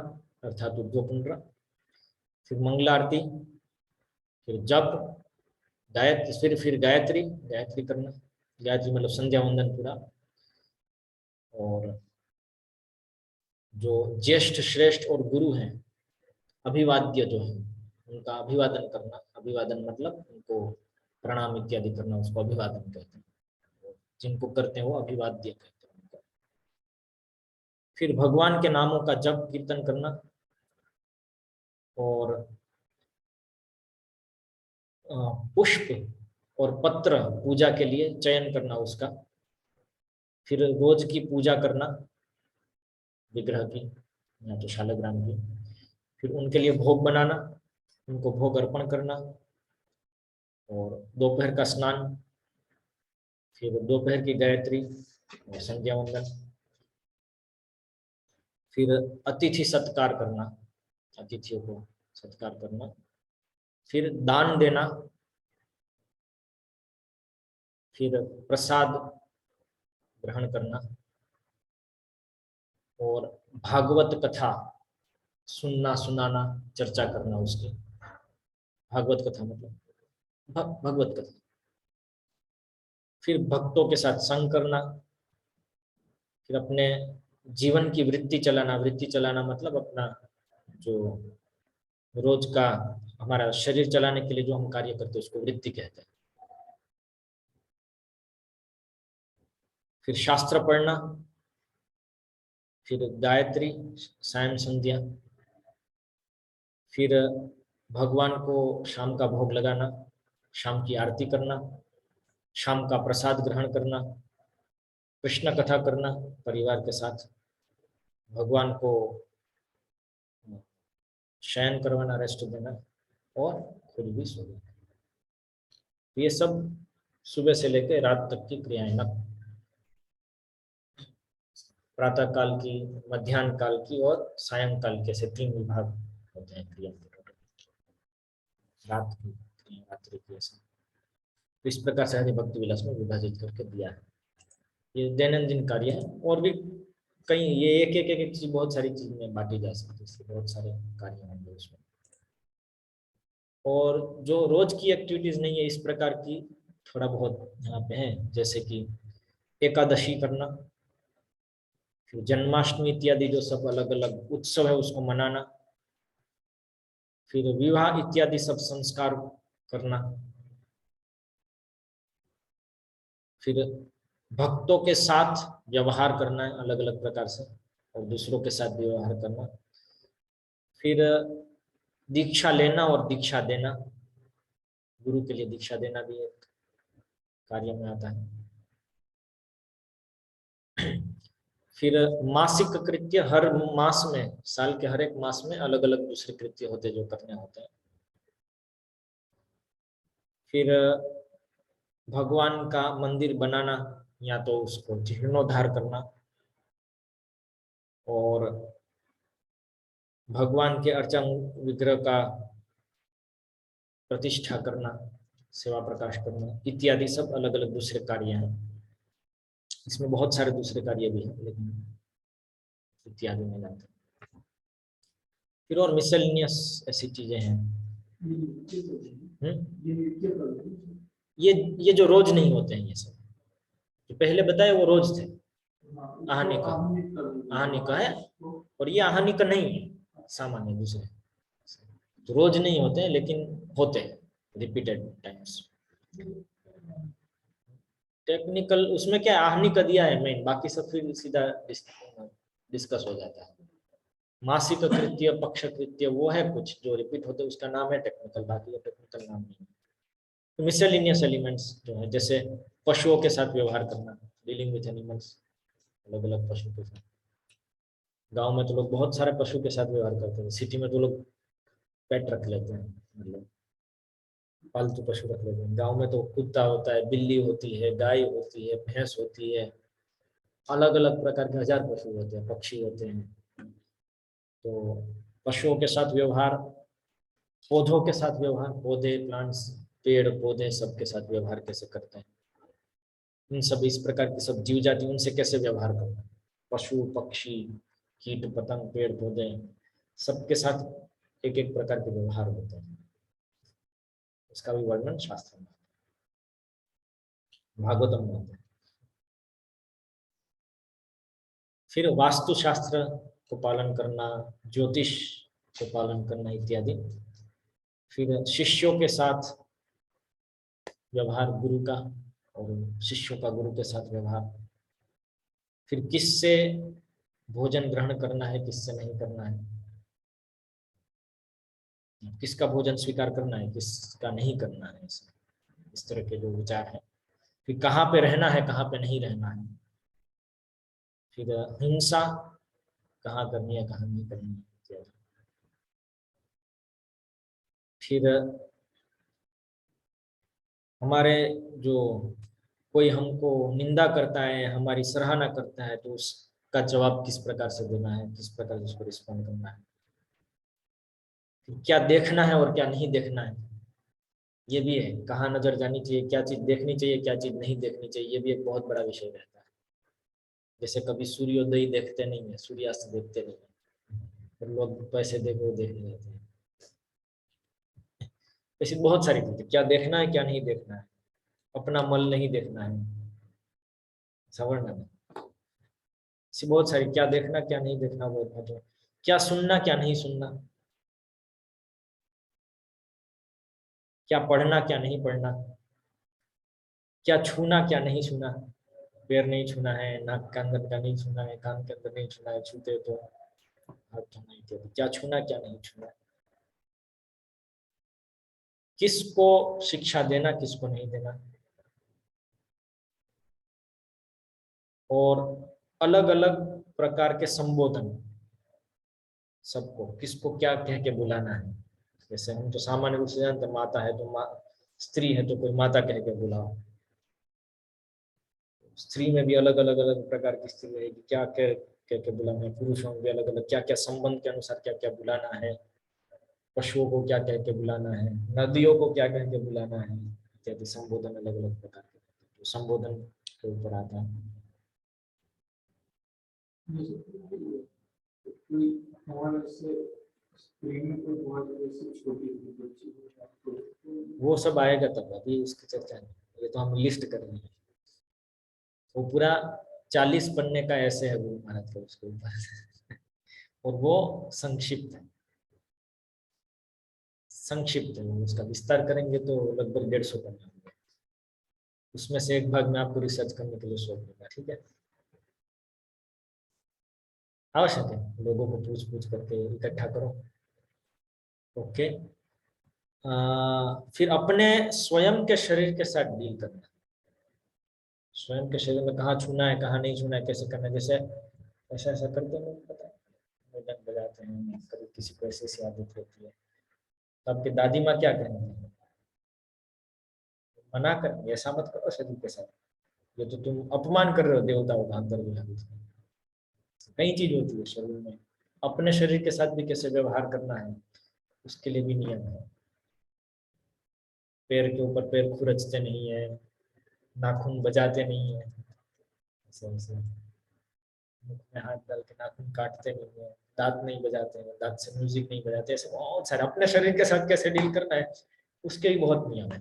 अर्थात उद्गोपुंड्र, फिर मंगलारती, फिर जप, गायत्री, फिर गायत्री, गायत्री करना, गायत्री मतलब संध्या वंदन पूरा। और जो ज्येष्ठ श्रेष्ठ और गुरु हैं, अभिवाद्य जो है उनका अभिवादन करना। अभिवादन मतलब उनको प्रणाम इत्यादि करना, उसको अभिवादन कहते हैं। जिनको करते हैं वो अभिवाद्य कहते हैं उनको। फिर भगवान के नामों का जप कीर्तन करना, और पुष्प और पत्र पूजा के लिए चयन करना उसका। फिर रोज की पूजा करना विग्रह की या तो शालग्राम की। फिर उनके लिए भोग बनाना, उनको भोग अर्पण करना। और दोपहर का स्नान, फिर दोपहर की गायत्री और संध्या वंदन। फिर अतिथि सत्कार करना, अतिथियों को सत्कार करना। फिर दान देना, फिर प्रसाद ग्रहण करना, और भागवत कथा सुनना, सुनाना, चर्चा करना उसकी। भागवत कथा मतलब भगवत कथा। फिर भक्तों के साथ संग करना। फिर अपने जीवन की वृत्ति चलाना, वृत्ति चलाना मतलब अपना जो रोज का हमारा शरीर चलाने के लिए जो हम कार्य करते हैं उसको वृत्ति कहते हैं। फिर शास्त्र पढ़ना, फिर गायत्री, सायं संध्या। फिर भगवान को शाम का भोग लगाना, शाम की आरती करना, शाम का प्रसाद ग्रहण करना, कृष्ण कथा करना परिवार के साथ, भगवान को शयन करवाना, रेस्ट देना, और खुद भी सोना। ये सब सुबह से लेकर रात तक की क्रियाएं ना, प्रातः काल की, मध्याह्न काल की और सायंकाल के, से 3 विभाग होते हैं क्रिया के टोटल। रात की क्रिया, रात्रि की, ऐसा। तो इस प्रकार से हरि भक्ति विलास में विभाजित करके दिया है। ये दैनंदिन कार्य है, और भी कई, ये एक एक एक चीज बहुत सारी चीज में बांटी जा सकती है, इसलिए बहुत सारे कार्य होंगे उसमें। और जो रोज की एक्टिविटीज नहीं है इस प्रकार की, थोड़ा बहुत यहाँ पे है, जैसे कि एकादशी करना, फिर जन्माष्टमी इत्यादि जो सब अलग अलग उत्सव है उसको मनाना, फिर विवाह इत्यादि सब संस्कार करना, फिर भक्तों के साथ व्यवहार करना है अलग अलग प्रकार से, और दूसरों के साथ व्यवहार करना, फिर दीक्षा लेना और दीक्षा देना, गुरु के लिए दीक्षा देना भी एक कार्य में आता है। फिर मासिक कृत्य, हर मास में, साल के हर एक मास में अलग अलग दूसरे कृत्य होते जो करने होते हैं। फिर भगवान का मंदिर बनाना, या तो उसको जीर्णोद्धार करना, और भगवान के अर्चन विग्रह का प्रतिष्ठा करना, सेवा प्रकाश करना इत्यादि सब अलग अलग दूसरे कार्य हैं। इसमें बहुत सारे दूसरे कार्य भी हैं, लेकिन इत्यादि में जाते हैं। फिर और मिसलिनियस ऐसी चीजें हैं। ये जो रोज नहीं होते हैं, ये सब जो पहले बताए वो रोज थे। आहनी का है, और ये आहनी का नहीं है, सामान्य दूसरे तो रोज नहीं होते हैं, लेकिन होते हैं रिपीटेड टाइम्स। टेक्निकल उसमें क्या आहनी का दिया है मेन, बाकी सब फिर सीधा डिस्कस हो जाता है। मासिक कृत्य, पक्ष कृत्य वो है कुछ जो रिपीट होते हैं, उसका नाम है टेक्निकल, बाकी का टेक्निकल नाम नहीं है। तो मिसलिनियस एलिमेंट्स जो है, जैसे पशुओं के साथ व्यवहार करना, डीलिंग विथ एनिमल्स, अलग अलग पशु के साथ। गांव में तो लोग बहुत सारे पशु के साथ व्यवहार करते हैं, सिटी में तो लोग पेट रख लेते हैं, मतलब पालतू पशु रख लेते हैं। गांव में तो कुत्ता होता है, बिल्ली होती है, गाय होती है, भैंस होती है, अलग अलग प्रकार के हजार पशु होते हैं, पक्षी होते हैं। तो पशुओं के साथ व्यवहार, पौधों के साथ व्यवहार, पौधे, प्लांट्स, पेड़ पौधे सबके साथ व्यवहार कैसे करते हैं, इन सब इस प्रकार की सब जीव जाति उनसे कैसे व्यवहार करते हैं, पशु पक्षी कीट पतंग पेड़ पौधे सबके साथ एक एक प्रकार के व्यवहार होते हैं। इसका भी वर्णन शास्त्र में, भागवतम में होता है। फिर वास्तुशास्त्र को पालन करना, ज्योतिष को पालन करना इत्यादि। फिर शिष्यों के साथ व्यवहार, गुरु का और शिष्यों का गुरु के साथ व्यवहार। फिर किससे भोजन ग्रहण करना है, किससे नहीं करना है, किसका भोजन स्वीकार करना है, किसका नहीं करना है, इस तरह के जो विचार है। फिर कहाँ पे रहना है, कहाँ पे नहीं रहना है। फिर हिंसा कहाँ करनी है, कहाँ नहीं करनी है। फिर हमारे जो कोई हमको निंदा करता है, हमारी सराहना करता है, तो उसका जवाब किस प्रकार से देना है, किस प्रकार से उसको रिस्पॉन्ड करना है। फिर क्या देखना है और क्या नहीं देखना है, ये भी है। कहाँ नजर जानी चाहिए, क्या चीज देखनी चाहिए, क्या चीज नहीं देखनी चाहिए, ये भी एक बहुत बड़ा विषय रहता है। जैसे कभी सूर्योदय देखते नहीं है, सूर्यास्त देखते नहीं है, फिर लोग पैसे दे के वो देखने जाते हैं। ऐसी बहुत सारी चीजें, क्या देखना है क्या नहीं देखना है, अपना मल नहीं देखना है, सवर्ण में ऐसी बहुत सारी, क्या देखना क्या नहीं देखना बहुत महत्व। क्या सुनना क्या नहीं सुनना, क्या पढ़ना क्या नहीं पढ़ना, क्या छूना क्या नहीं छूना, पैर नहीं छूना है, नाक के अंदर का नहीं छूना है, कान के अंदर नहीं छूना है, छूते तो हाथ धोना इत्यादि। क्या छूना क्या नहीं छूना, किसको शिक्षा देना किसको नहीं देना, और अलग अलग प्रकार के संबोधन, सबको किसको क्या कह के बुलाना है। जैसे हम तो सामान्य रूप से जानते हैं, माता है तो माँ, स्त्री है तो कोई माता कह के बुलाओ। स्त्री में भी अलग अलग अलग प्रकार की स्त्री रहेगी, क्या कह कह के बुलाना है। पुरुषों में भी अलग अलग क्या क्या संबंध के अनुसार क्या क्या बुलाना है। पशुओं को क्या कह के बुलाना है, नदियों को क्या कह के बुलाना है इत्यादि। संबोधन अलग अलग प्रकार के, तो संबोधन के ऊपर आता है। वो सब आएगा तब, अभी उसकी चर्चा नहीं, ये तो हम लिस्ट कर रहे हैं। वो पूरा 40 पन्ने का ऐसे है गुरु महाराज का उसके ऊपर और वो संक्षिप्त है, संक्षिप्त है। उसका विस्तार करेंगे तो लगभग 150 पन्ने होंगे। उसमें से एक भाग में आपको रिसर्च करने के लिए सौंप दूंगा, ठीक है। आवश्यक है, लोगों को पूछ पूछ करके इकट्ठा करो। ओके। फिर अपने स्वयं के शरीर के साथ डील करना। स्वयं के शरीर में कहाँ छूना है, कहाँ नहीं छूना है, कैसे करना है। जैसे ऐसा ऐसा करते हैं लोग, पता है, भजन बजाते हैं, कभी किसी को ऐसी ऐसी आदत होती है, तो आपकी दादी माँ क्या कहेंगे, मना कर, ऐसा मत करो शरीर के साथ, ये तो तुम अपमान कर रहे हो देवताओं का, अंतर कई चीज होती है शरीर में। अपने शरीर के साथ भी कैसे व्यवहार करना है, उसके लिए भी नियम है। पैर के ऊपर पैर खुरचते नहीं है, नाखून बजाते नहीं है, ऐसे ऐसे मुख में हाथ डाल के नाखून काटते नहीं है, दांत नहीं बजाते हैं, दांत से म्यूजिक नहीं बजाते, ऐसे बहुत सारे। अपने शरीर के साथ कैसे डील करना है उसके भी बहुत नियम है।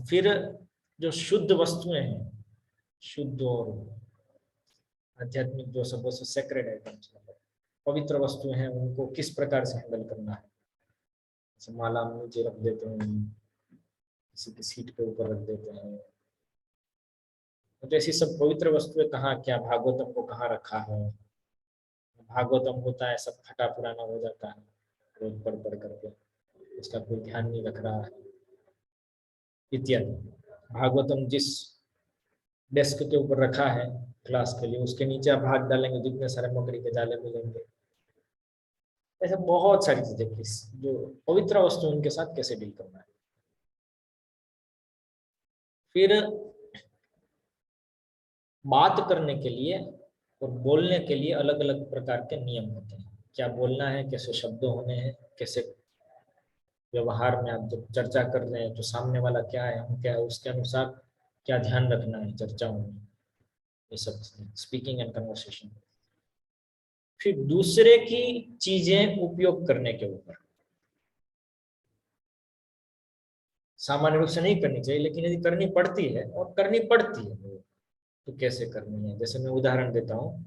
फिर जो शुद्ध वस्तुएं हैं, शुद्ध और आध्यात्मिक जो सब सेक्रेड आइटम्स, पवित्र वस्तुएं हैं, उनको किस प्रकार से हैंडल करना है। जैसे माला हम नीचे रख देते हैं, किसी की सीट के ऊपर रख देते हैं, तो ऐसी सब पवित्र वस्तुएं कहाँ, क्या भागवतम को कहाँ रखा है। भागवतम होता है सब फटा पुराना हो जाता है रोज पढ़ पढ़ करके, उसका कोई ध्यान नहीं रख रहा है। इत्यादि। भागवतम जिस डेस्क के ऊपर रखा है क्लास के लिए, उसके नीचे आप हाथ डालेंगे तो इतने सारे मकड़ी के जाले मिलेंगे। ऐसे बहुत सारी चीजें किस जो पवित्र वस्तु उनके साथ कैसे डील करना है। फिर बात करने के लिए और बोलने के लिए अलग अलग प्रकार के नियम होते हैं। क्या बोलना है, कैसे शब्द होने हैं, कैसे व्यवहार में आप जब चर्चा कर रहे हैं तो सामने वाला क्या है, हम क्या है, उसके अनुसार क्या ध्यान रखना है चर्चाओं में, ये सब स्पीकिंग एंड कन्वर्सेशन। फिर दूसरे की चीजें उपयोग करने के ऊपर, सामान्य रूप से नहीं करनी चाहिए, लेकिन यदि करनी पड़ती है और करनी पड़ती है तो कैसे करनी है। जैसे मैं उदाहरण देता हूँ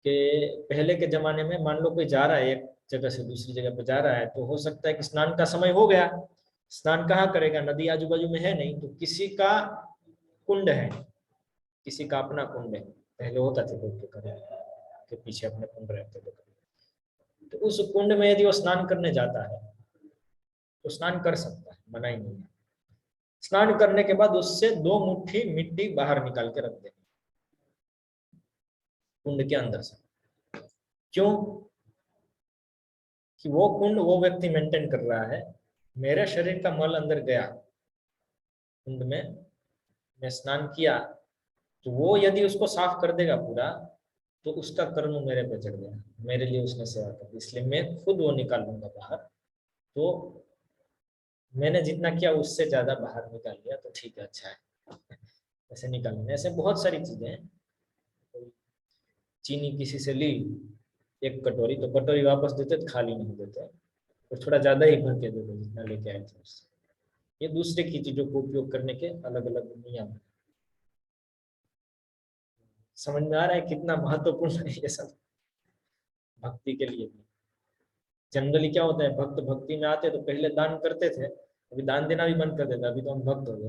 कि पहले के जमाने में मान लो कोई जा रहा है एक जगह से दूसरी जगह पर जा रहा है, तो हो सकता है कि स्नान का समय हो गया, स्नान कहाँ करेगा, नदी आजू बाजू में है नहीं, तो किसी का कुंड है, किसी का अपना कुंड है, पहले होता था लोग के घर के पीछे अपने कुंड रहते थे, तो उस कुंड में यदि वो स्नान करने जाता है तो स्नान कर सकता है, मना ही नहीं है। स्नान करने के बाद उससे 2 मुट्ठी मिट्टी बाहर निकाल के रख देनी कुंड के अंदर से। क्यों? कि वो कुंड वो व्यक्ति मेंटेन कर रहा है, मेरे शरीर का मल अंदर गया कुंड में, मैं स्नान किया, तो वो यदि उसको साफ कर देगा पूरा, तो उसका कर्म मेरे पे चढ़ गया, मेरे लिए उसने सेवा कर दी, इसलिए मैं खुद वो निकाल लूंगा बाहर। तो मैंने जितना किया उससे ज्यादा बाहर निकाल लिया तो ठीक है, अच्छा है। ऐसे निकालने, ऐसे बहुत सारी चीजें हैं। चीनी किसी से ली 1 कटोरी, तो कटोरी वापस देते तो खाली नहीं देते, और थोड़ा ज्यादा ही भर के देते जितना लेके आए थे उससे। ये दूसरे की चीजों को उपयोग करने के अलग अलग नियम। समझ में आ रहा है कितना महत्वपूर्ण है ये सब भक्ति के लिए भी। जनरली क्या होता है, भक्त भक्ति में आते तो पहले दान करते थे, अभी दान देना भी बंद कर देता, अभी तो हम भक्त हो गए।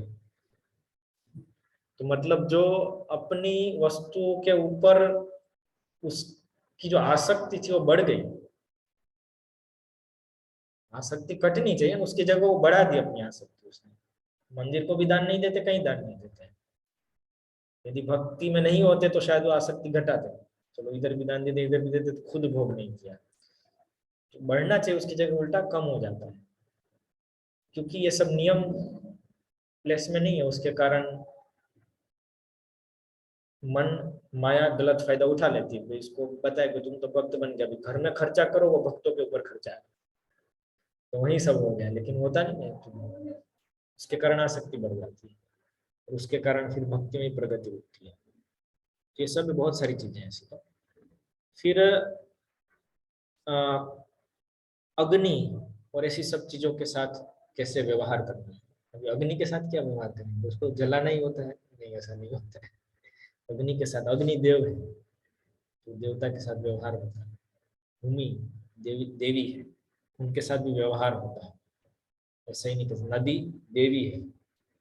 तो मतलब जो अपनी वस्तुओं के ऊपर उसकी जो आसक्ति थी वो बढ़ गई। आसक्ति कटनी चाहिए, उसकी जगह वो बढ़ा दी अपनी आसक्ति उसने। मंदिर को भी दान नहीं देते, कहीं दान नहीं देते। यदि भक्ति में नहीं होते तो शायद वो आसक्ति घटाते, चलो इधर भी दान देते इधर भी देते, तो खुद भोग नहीं किया। तो बढ़ना चाहिए, उसकी जगह उल्टा कम हो जाता है, क्योंकि ये सब नियम प्लेस में नहीं है, उसके कारण मन माया गलत फायदा उठा लेती है। तो इसको पता है कि तुम तो भक्त बन गया, अभी घर में खर्चा करो, वो भक्तों के ऊपर खर्चा है, तो वही सब हो गया, लेकिन होता नहीं है। तो उसके कारण आसक्ति बढ़ जाती है, और उसके कारण फिर भक्ति में प्रगति होती है। तो ये सब बहुत सारी चीजें हैं ऐसी। तो फिर अग्नि और ऐसी सब चीजों के साथ कैसे व्यवहार करना है। अभी अग्नि के साथ क्या व्यवहार करेंगे, उसको जलाना ही होता है? नहीं, ऐसा नहीं होता है। अग्नि के साथ, अग्नि देव है तो देवता के साथ व्यवहार होता है। भूमि देवी देवी है, उनके साथ भी व्यवहार होता है। ऐसा ही नहीं कहते, नदी देवी है,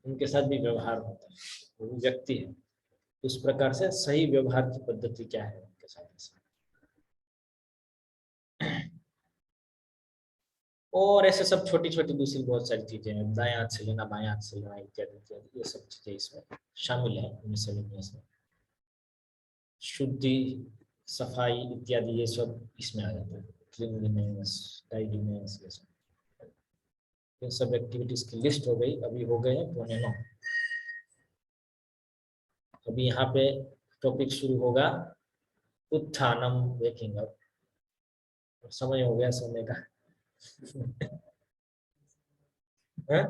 उनके साथ भी व्यवहार होता है, वो व्यक्ति है। उस प्रकार से सही व्यवहार की पद्धति क्या है उनके साथ। और ऐसे सब छोटी छोटी दूसरी बहुत सारी चीजें हैं, दाएं हाथ से लेना बाएं हाथ से लेना इत्यादि इत्यादि, ये सब चीजें इसमें शामिल है मिसलेनियस में। शुद्धि, सफाई इत्यादि ये सब इसमें आ जाता है। क्लीनलीनेस, टाइडीनेस, ये सब, इन सब एक्टिविटीज की लिस्ट हो गई। अभी हो गए हैं 9:15। अभी यहाँ पे टॉपिक शुरू होगा उत्थानम, वेकिंग अप। समय हो गया सोने का। हैं?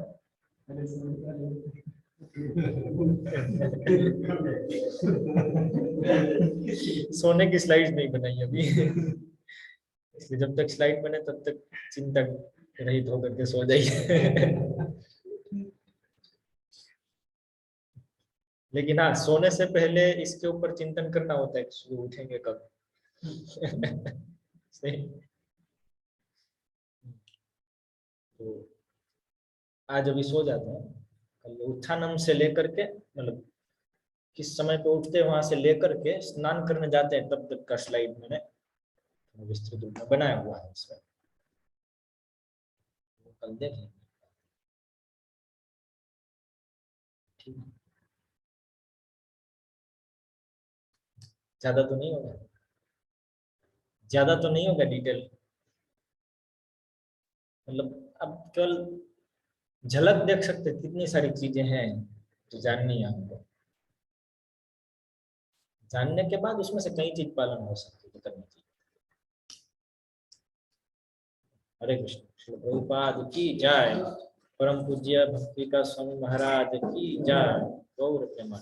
सोने की स्लाइड नहीं बनाई अभी, इसलिए जब तक स्लाइड बने तब तक चिंता रहित होकर के सो जाइए। लेकिन हाँ, सोने से पहले इसके ऊपर चिंतन करना होता है कि सुबह उठेंगे कब। सही। तो आज अभी सो जाते हैं, कल उत्थानम से लेकर के, मतलब किस समय पे उठते हैं वहां से लेकर के स्नान करने जाते हैं तब तक का स्लाइड मैंने विस्तृत रूप में बनाया हुआ है इसमें, कल देखें। ठीक है, ज्यादा तो नहीं होगा, ज्यादा तो नहीं होगा डिटेल, मतलब अब केवल झलक देख सकते हैं, कितनी सारी चीजें हैं जो जाननी है हमको, जानने के बाद उसमें से कई चीज पालन हो सकती है, करनी चाहिए। हरे कृष्ण। श्री प्रभुपाद की जय। परम पूज्य भक्ति का स्वामी महाराज की जय। गौर प्रेमा।